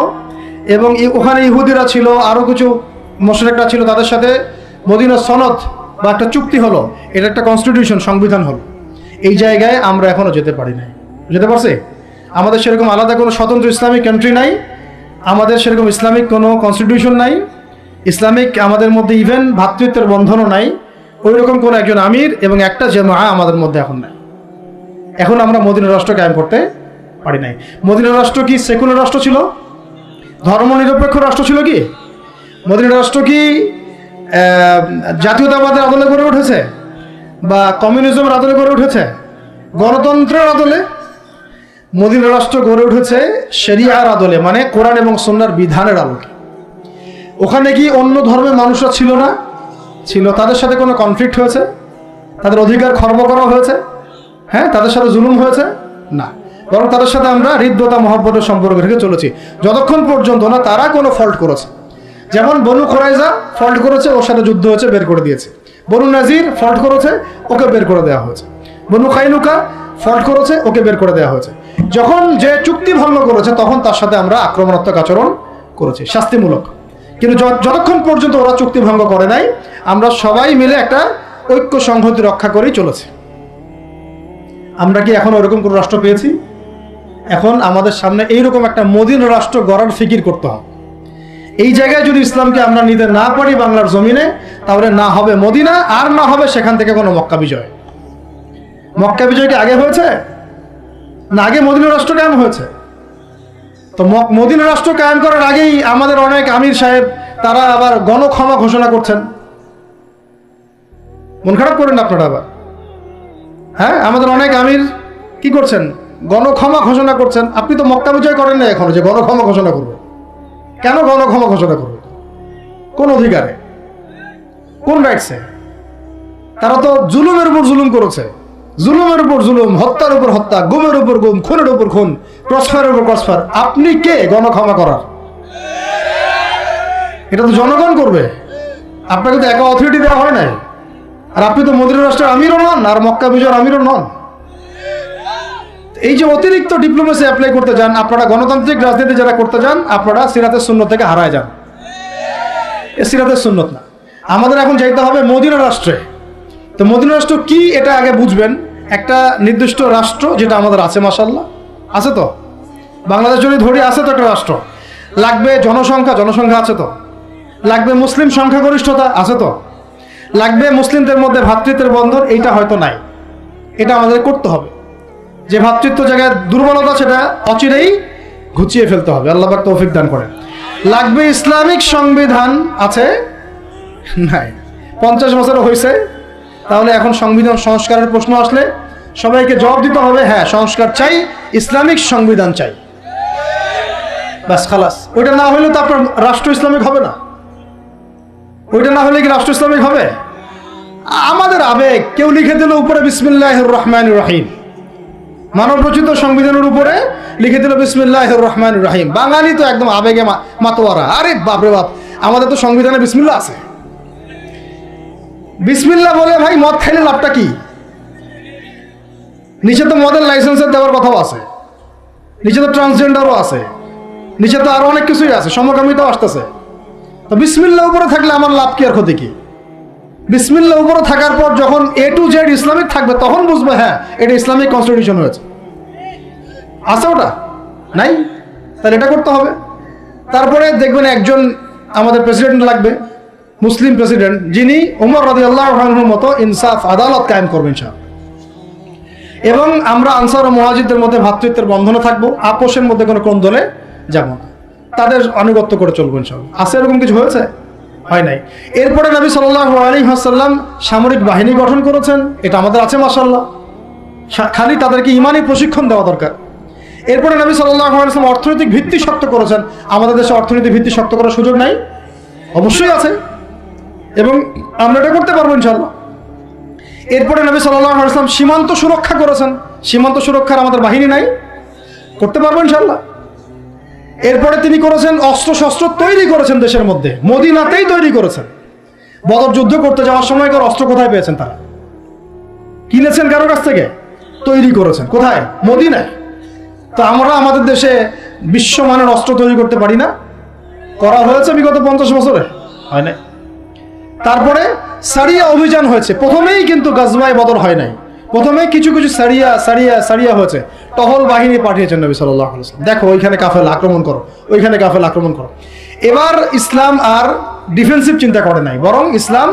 এবং ওখানে ইহুদিরা ছিল, আরও কিছু মুশরিকরা ছিল, তাদের সাথে মদিনা সনদ বা একটা চুক্তি হলো, এটা একটা কনস্টিটিউশন, সংবিধান হলো। এই জায়গায় আমরা এখনো যেতে পারি নাই। যেতে পারছি? আমাদের সেরকম আলাদা কোনো স্বতন্ত্র ইসলামিক কান্ট্রি নাই, আমাদের সেরকম ইসলামিক কোনো কনস্টিটিউশন নাই, ইসলামিক আমাদের মধ্যে ইভেন ভ্রাতৃত্বের বন্ধনও নাই, ওই রকম কোনো একজন আমির এবং একটা জামাআ আমাদের মধ্যে এখন নাই। এখন আমরা মদিনা রাষ্ট্র কায়েম করতে পারি নাই। মদিনা রাষ্ট্র কি সেকুলার রাষ্ট্র ছিল? ধর্মনিরপেক্ষ রাষ্ট্র ছিল কি? মদিনা রাষ্ট্র কি জাতীয়তাবাদের আদলে গড়ে উঠেছে, বা কমিউনিজমের আদলে গড়ে উঠেছে, গণতন্ত্রের আদলে? মদিনা রাষ্ট্র গড়ে উঠেছে শরিয়ার আদলে, মানে কোরআন এবং সুন্নাহর বিধানের আলোকে। ওখানে কি অন্য ধর্মের মানুষরা ছিল না? ছিল। তাদের সাথে কোনো কনফ্লিক্ট হয়েছে? তাদের অধিকার খর্ব করা হয়েছে? হ্যাঁ, তাদের সাথে জুলুম হয়েছে? না, বরং তাদের সাথে আমরা হৃদ্যতা মহব্বতের সম্পর্ক রেখে চলেছি, যতক্ষণ পর্যন্ত না তারা কোনো ফল্ট করেছে। যেমন বনু কুরাইজা ফল্ট করেছে, ওর সাথে যুদ্ধ হয়েছে, বের করে দিয়েছে। বনু নাজির ফল্ট করেছে, ওকে বের করে দেওয়া হয়েছে। বনু কাইনুকা ফল্ট করেছে, ওকে বের করে দেওয়া হয়েছে। যখন যে চুক্তি ভঙ্গ করেছে তখন তার সাথে আমরা আক্রমণাত্মক আচরণ করেছি, শাস্তিমূলক। কিন্তু যতক্ষণ পর্যন্ত ওরা চুক্তি ভঙ্গ করে নাই, আমরা সবাই মিলে একটা ঐক্য সংহতি রক্ষা করেই চলেছি। আমরা কি এখন ওরকম কোনো রাষ্ট্র পেয়েছি? এখন আমাদের সামনে এইরকম একটা মদিনা রাষ্ট্র গড়ার ফিকির করতে হবে। এই জায়গায় যদি ইসলামকে আমরা নিতে না পারি বাংলার জমিনে, তাহলে না হবে মদিনা, আর না হবে সেখান থেকে কোনো মক্কা বিজয়। মক্কা বিজয় কি আগে হয়েছে না আগে মদিনা রাষ্ট্র কায়েম হয়েছে? তো মদিনা রাষ্ট্র কায়েম করার আগেই আমাদের অনেক আমির সাহেব তারা আবার গণক্ষমা ঘোষণা করছেন। মন খারাপ করেন আপনারা আবার? হ্যাঁ, আমাদের অনেক আমির কি করছেন? গণক্ষমা ঘোষণা করছেন। আপনি তো মক্কা বিজয় করেন না এখনো যে গণক্ষমা ঘোষণা করবে। কেন গণক্ষমা ঘোষণা করবে? কোন অধিকারে? কোন রাইটসে? তারা তো জুলুমের উপর জুলুম করেছে, জুলুমের উপর জুলুম, হত্যার উপর হত্যা, গুমের উপর গুম, খুনের উপর খুন, ক্রসফায়ারের উপর ক্রসফায়ার। আপনি কে গণক্ষমা করার? এটা তো জনগণ করবে। আপনাকে তো একা অথরিটি দেওয়া হয় নাই। আর আপনি তো মদিনা রাষ্ট্রের আমিরও নন, আর মক্কা বিজয়ের আমিরও নন। এই যে অতিরিক্ত ডিপ্লোমেসি অ্যাপ্লাই করতে যান আপনারা, গণতান্ত্রিক রাজনীতি যারা করতে যান, আপনারা সিরাতের সুন্নত থেকে হারায় যান। এ সিরাতের সুন্নত না। আমাদের এখন যাইতে হবে মদিনা রাষ্ট্রে। তো মদিনা রাষ্ট্র কি এটা আগে বুঝবেন। একটা নির্দিষ্ট রাষ্ট্র যেটা আমাদের আছে, মাশাআল্লাহ আছে তো, বাংলাদেশ যদি ধরি আছে তো একটা রাষ্ট্র। লাগবে জনসংখ্যা আছে তো, লাগবে মুসলিম সংখ্যাগরিষ্ঠতা আছে তো, লাগবে মুসলিমদের মধ্যে ভ্রাতৃত্বের বন্ধন, এইটা হয়তো নাই, এটা আমাদের করতে হবে। যে ভ্রাতৃত্ব জায়গায় দুর্বলতা সেটা অচিরেই ঘুচিয়ে ফেলতে হবে। আল্লাহ পাক তৌফিক দান করেন। লাগবে ইসলামিক সংবিধান, আছে নাই? 50 বছর হয়েছে, তাহলে এখন সংবিধান সংস্কারের প্রশ্ন আসলে সবাইকে জবাব দিতে হবে, হ্যাঁ সংস্কার চাই, ইসলামিক সংবিধান চাই, ব্যাস খালাস। ওইটা না হলে তো আপনার রাষ্ট্র ইসলামিক হবে না। ওইটা না হলে কি রাষ্ট্র ইসলামিক হবে? আমাদের আবেগ, কেউ লিখে দিল উপরে বিসমিল্লাহির রহমানির রহিম, মানব রচিত সংবিধানের উপরে লিখে দিল বিসমিল্লাহির রহমানির রহিম। বাঙালি তো একদম আবেগে মাতোয়ারা, আরে বাপরে বাপ, আমাদের তো সংবিধানে বিসমিল্লাহ আছে। বিসমিল্লাহ বলে ভাই মদ খাইলে লাভটা কি? নিচে তো মদের লাইসেন্সের দেওয়ার কথাও আছে, নিচে তো ট্রান্সজেন্ডারও আছে, নিচে তো আরো অনেক কিছুই আছে, সমকামিতাও আসতেছে। তো বিসমিল্লাহ উপরে থাকলে আমার লাভ কি আর ক্ষতি কি? বিসমিল্লাহ উপরে থাকার পর যখন A to Z ইসলামিক থাকবে তখন বুঝবে হ্যাঁ এটা ইসলামিক কনস্টিটিউশন হয়েছে। আছে ওটা নাই? তাহলে এটা করতে হবে। তারপরে দেখবেন একজন আমাদের প্রেসিডেন্ট লাগবে, মুসলিম প্রেসিডেন্ট, যিনি ওমর রাদিয়াল্লাহু আনহুর মতো ইনসাফ আদালত কায়েম করবেন ইনশাআল্লাহ। এবং আমরা আনসার ও মুহাজিরদের মধ্যে ভ্রাতৃত্বের বন্ধনে থাকবো, আপোষের মধ্যে কোনো কোন্দলে যাব না, তাদের আনুগত্য করে চলবো ইনশাআল্লাহ। আছে এরকম কিছু হয়েছে? হয় নাই। এরপরে নবী সাল্লাল্লাহু আলাইহি ওয়াসাল্লাম সামরিক বাহিনী গঠন করেছেন, এটা আমাদের আছে মাশাআল্লাহ, খালি তাদেরকে ইমানি প্রশিক্ষণ দেওয়া দরকার। এরপরে নবী সাল্লাল্লাহু আলাইহি ওয়াসাল্লাম অর্থনৈতিক ভিত্তি শক্ত করেছেন, আমাদের দেশে অর্থনৈতিক ভিত্তি শক্ত করার সুযোগ নাই? অবশ্যই আছে, এবং আমরা এটা করতে পারবো ইনশাআল্লাহ। এরপরে নবী সাল্লাল্লাহু আলাইহি ওয়াসাল্লাম সীমান্ত সুরক্ষা করেছেন, সীমান্ত সুরক্ষার আমাদের বাহিনী নাই, করতে পারবো ইনশাআল্লাহ। এরপরে তিনি করেছেন অস্ত্র শস্ত্র তৈরি করেছেন দেশের মধ্যে, মদিনাতেই তৈরি করেছেন। বদর যুদ্ধ করতে যাওয়ার সময় অস্ত্র কোথায় পেয়েছেন? তারা কিনেছেন কারোর কাছ থেকে? তৈরি করেছেন কোথায়? মদিনায়। তো আমরা আমাদের দেশে বিশ্বমানের অস্ত্র তৈরি করতে পারি না? করা হয়েছে বিগত 50 বছরে, হয় না। তারপরে সারিয়া অভিযান হয়েছে, প্রথমেই কিন্তু গাজওয়ায়ে বদর হয় নাই, প্রথমে কিছু কিছু সারিয়া হয়েছে, টহল বাহিনী পাঠিয়েছেন নবী সাল্লাল্লাহু আলাইহি ওয়াসাল্লাম, দেখো ওইখানে কাফেলা আক্রমণ করো, ওইখানে কাফেলা আক্রমণ করো। এবার ইসলাম আর ডিফেন্সিভ চিন্তা করে নাই, বরং ইসলাম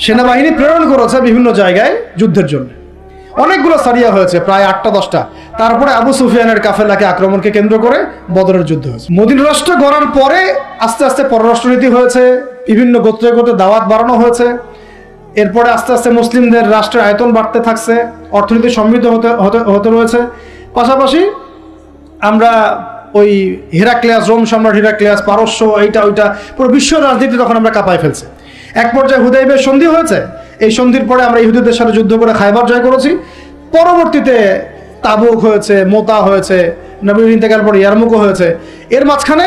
সেনাবাহিনী প্রেরণ করেছে বিভিন্ন জায়গায় যুদ্ধের জন্য। অনেকগুলো সারিয়া হয়েছে, প্রায় 8টা 10টা। তারপরে আবু সুফিয়ানের কাফেলাকে আক্রমণকে কেন্দ্র করে বদরের যুদ্ধ হয়েছে। মদিনা রাষ্ট্র গড়ার পরে আস্তে আস্তে পররাষ্ট্রনীতি হয়েছে, বিভিন্ন গোত্রে গোত্রে দাওয়াত বাড়ানো হয়েছে। এরপরে আস্তে আস্তে মুসলিমদের রাষ্ট্রের আয়তন বাড়তে থাকছে, অর্থনীতি সমৃদ্ধ হতে রয়েছে। পাশাপাশি আমরা ওই হেরাক্লিয়াস, রোম সম্রাট হেরাক্লিয়াস, পারস্য, এইটা ওইটা পুরো বিশ্ব রাজনীতি তখন আমরা কাঁপায় ফেলছি। এক পর্যায়ে হুদাইবিয়ার সন্ধি হয়েছে, এই সন্ধির পরে আমরা ইহুদিদের সাথে যুদ্ধ করে খায়বার জয় করেছি। পরবর্তীতে তাবুক হয়েছে, মোতা হয়েছে, নবীর ইন্তেকাল পরে ইয়ারমুকও হয়েছে। এর মাঝখানে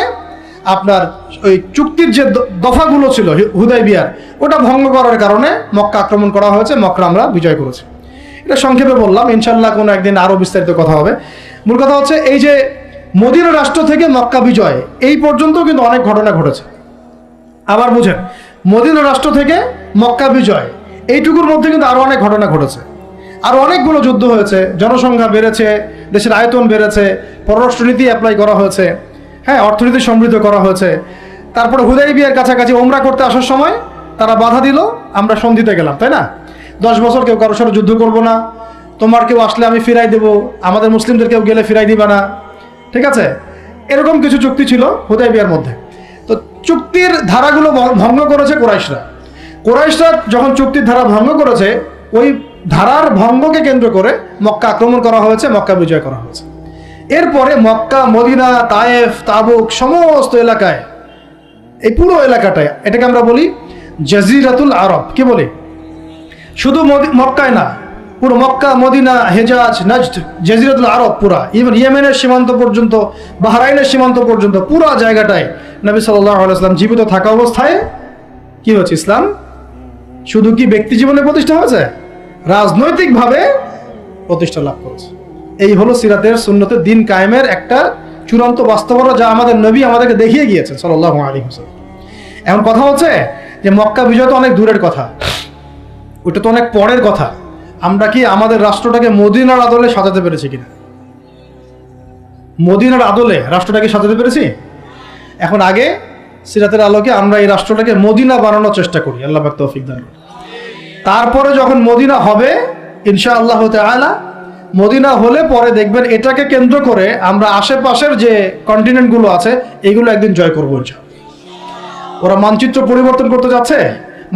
আপনার ওই চুক্তির যে দফাগুলো ছিল হুদাইবিয়ার, ওটা ভঙ্গ করার কারণে মক্কা আক্রমণ করা হয়েছে, মক্কা আমরা বিজয় করেছি। এটা সংক্ষেপে বললাম, ইনশাল্লাহ কোনো একদিন আরও বিস্তারিত কথা হবে। মূল কথা হচ্ছে এই যে মদিনা রাষ্ট্র থেকে মক্কা বিজয় এই পর্যন্ত কিন্তু অনেক ঘটনা ঘটেছে। আবার বুঝেন, মদিনা রাষ্ট্র থেকে মক্কা বিজয় এইটুকুর মধ্যে কিন্তু আরও অনেক ঘটনা ঘটেছে, আরও অনেকগুলো যুদ্ধ হয়েছে, জনসংখ্যা বেড়েছে, দেশের আয়তন বেড়েছে, পররাষ্ট্রনীতি অ্যাপ্লাই করা হয়েছে, হ্যাঁ অর্থনীতি সমৃদ্ধ করা হয়েছে। তারপরে হুদাইবিয়ার কাছাকাছি ওমরা করতে আসার সময় তারা বাধা দিল, আমরা সন্ধিতে গেলাম, তাই না? 10 বছর কেউ কারোর সাথে যুদ্ধ করবো না, তোমার কেউ আসলে আমি ফিরাই দেবো, আমাদের মুসলিমদের কেউ গেলে ফিরাই দিবা না, ঠিক আছে? এরকম কিছু চুক্তি ছিল হুদাইবিয়ার মধ্যে। তো চুক্তির ধারাগুলো ভঙ্গ করেছে কোরাইশরা। কোরাইশরা যখন চুক্তির ধারা ভঙ্গ করেছে, ওই ধারার ভঙ্গকে কেন্দ্র করে মক্কা আক্রমণ করা হয়েছে, মক্কা বিজয় করা হয়েছে। এরপরে মক্কা, মদিনা, তায়েফ, তাবুক সমস্ত এলাকায়, এই পুরো এলাকাটায়, এটাকে আমরা বলি জাজিরাতুল আরব। কি বলি? শুধু মক্কায় না, পুরো মক্কা, মদিনা, হেজাজ, নাজদ, জাজিরাতুল আরব পুরা, ইভেন ইয়েমেনের সীমান্ত পর্যন্ত, বাহরাইনের সীমান্ত পর্যন্ত পুরো জায়গাটায় নবী সাল্লাল্লাহু আলাইহি ওয়াসাল্লাম জীবিত থাকা অবস্থায় কি হচ্ছে? ইসলাম শুধু কি ব্যক্তি জীবনে প্রতিষ্ঠা হয়েছে, রাজনৈতিকভাবে প্রতিষ্ঠা লাভ করেছে। এই হলো সিরাতের সুন্নতের দিন কায়েমের একটা চূড়ান্ত বাস্তবতা, যা আমাদের নবী আমাদেরকে দেখিয়ে গিয়েছেন সাল্লাল্লাহু আলাইহি ওয়াসাল্লাম। এখন কথা হচ্ছে যে মক্কা বিজয় তো অনেক দূরের কথা, ওটা তো অনেক পরের কথা। আমরা কি আমাদের রাষ্ট্রটাকে মদিনার আদলে সাজাতে পেরেছি কিনা? মদিনার আদলে রাষ্ট্রটাকে সাজাতে পেরেছি? এখন আগে সিরাতের আলোকে আমরা এই রাষ্ট্রটাকে মদিনা বানানোর চেষ্টা করি, আল্লাহ পাক তৌফিক দান করুন। তারপরে যখন মদিনা হবে ইনশাআল্লাহ তাআলা, মদিনা হলে পরে দেখবেন এটাকে কেন্দ্র করে আমরা আশেপাশের যে কন্টিনেন্টগুলো আছে এগুলো একদিন জয় করবো ইনশাআল্লাহ। ওরা মানচিত্র পরিবর্তন করতে যাচ্ছে,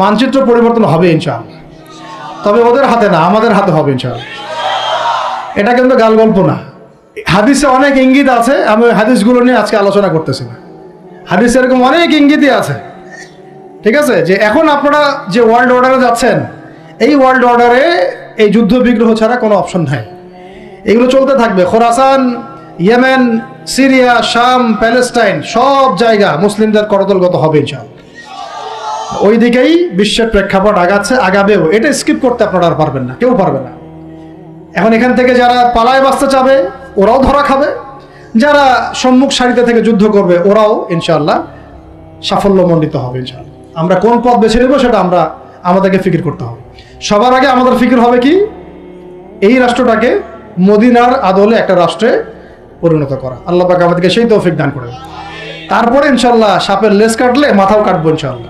মানচিত্র পরিবর্তন হবে ইনশাআল্লাহ, তবে ওদের হাতে না, আমাদের হাতে হবে ইনশাআল্লাহ। এটা কিন্তু গাল গল্প না, হাদিসে অনেক ইঙ্গিত আছে, আমি ওই হাদিসগুলো নিয়ে আজকে আলোচনা করতেছি না। হাদিসে এরকম অনেক ইঙ্গিতই আছে, ঠিক আছে, যে এখন আপনারা যে ওয়ার্ল্ড অর্ডারে যাচ্ছেন, এই ওয়ার্ল্ড অর্ডারে এই যুদ্ধ বিগ্রহ ছাড়া কোনো অপশন নাই। এগুলো চলতে থাকবে। খোরাসান, ইয়েমেন, সিরিয়া, শাম, প্যালেস্টাইন সব জায়গা মুসলিমদের করতলগত হবে ইনশাআল্লাহ। ওই দিকেই বিশ্বের প্রেক্ষাপট আগাচ্ছে, আগাবেও। এটা স্কিপ করতে আপনারা আর পারবেন না, কেউ পারবে না। এখন এখান থেকে যারা পালায় বাঁচতে চাবে ওরাও ধরা খাবে, যারা সম্মুখ সারিতে থেকে যুদ্ধ করবে ওরাও ইনশাআল্লাহ সাফল্যমণ্ডিত হবে ইনশাআল্লাহ। আমরা কোন পথ বেছে নেব সেটা আমাদেরকে ফিকির করতে হবে। সবার আগে আমাদের ফিকির হবে কি, এই রাষ্ট্রটাকে মদিনার আদলে একটা রাষ্ট্রে পরিণত করা। আল্লাহ পাক আমাদেরকে সেই তৌফিক দান করে। তারপরে ইনশাআল্লাহ সাপের লেজ কাটলে মাথাও কাটবো ইনশাআল্লাহ।